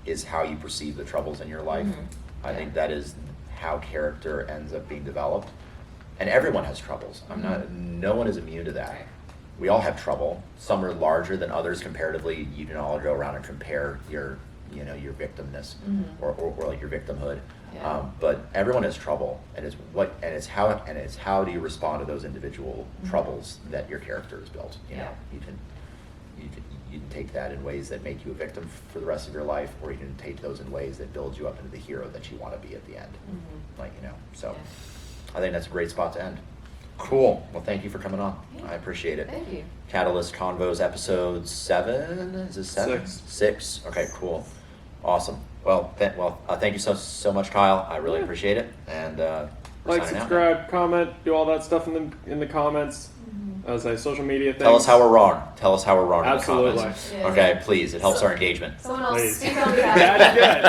is how you perceive the troubles in your life. I think that is how character ends up being developed. And everyone has troubles. No one is immune to that. We all have trouble. Some are larger than others comparatively. You can all go around and compare your victimness or like your victimhood. Yeah. But everyone has trouble, and it's how do you respond to those individual troubles that your character is built. You know, you can take that in ways that make you a victim for the rest of your life, or you can take those in ways that build you up into the hero that you want to be at the end. So I think that's a great spot to end. Cool. Well, thank you for coming on. Yeah. I appreciate it. Thank you. Catalyst Convos episode 7. Is it 7? 6. Okay, cool. Awesome. Well, thank you so much, Kyle. I really appreciate it. And we're Like, signing out. subscribe, comment, do all that stuff in the comments. As a social media thing. Tell us how we're wrong. Tell us how we're wrong Absolutely. in the comments. Yeah. Okay, please. It helps our engagement. Someone else Please. speak on behalf. That's good.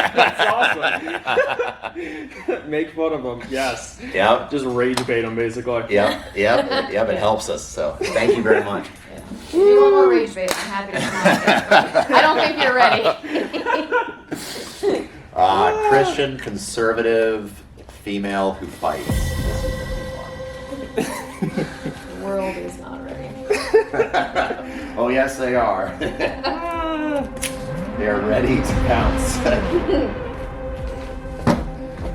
That's awesome. Make fun of them. Yes. Yep. Just rage bait them, basically. Yep. It helps us. So thank you very much. If you want more rage bait, I'm happy to come on. I don't think you're ready. Christian, conservative, female who fights. This is gonna be fun. The world is not ready. Oh, yes, they are. They're ready to pounce.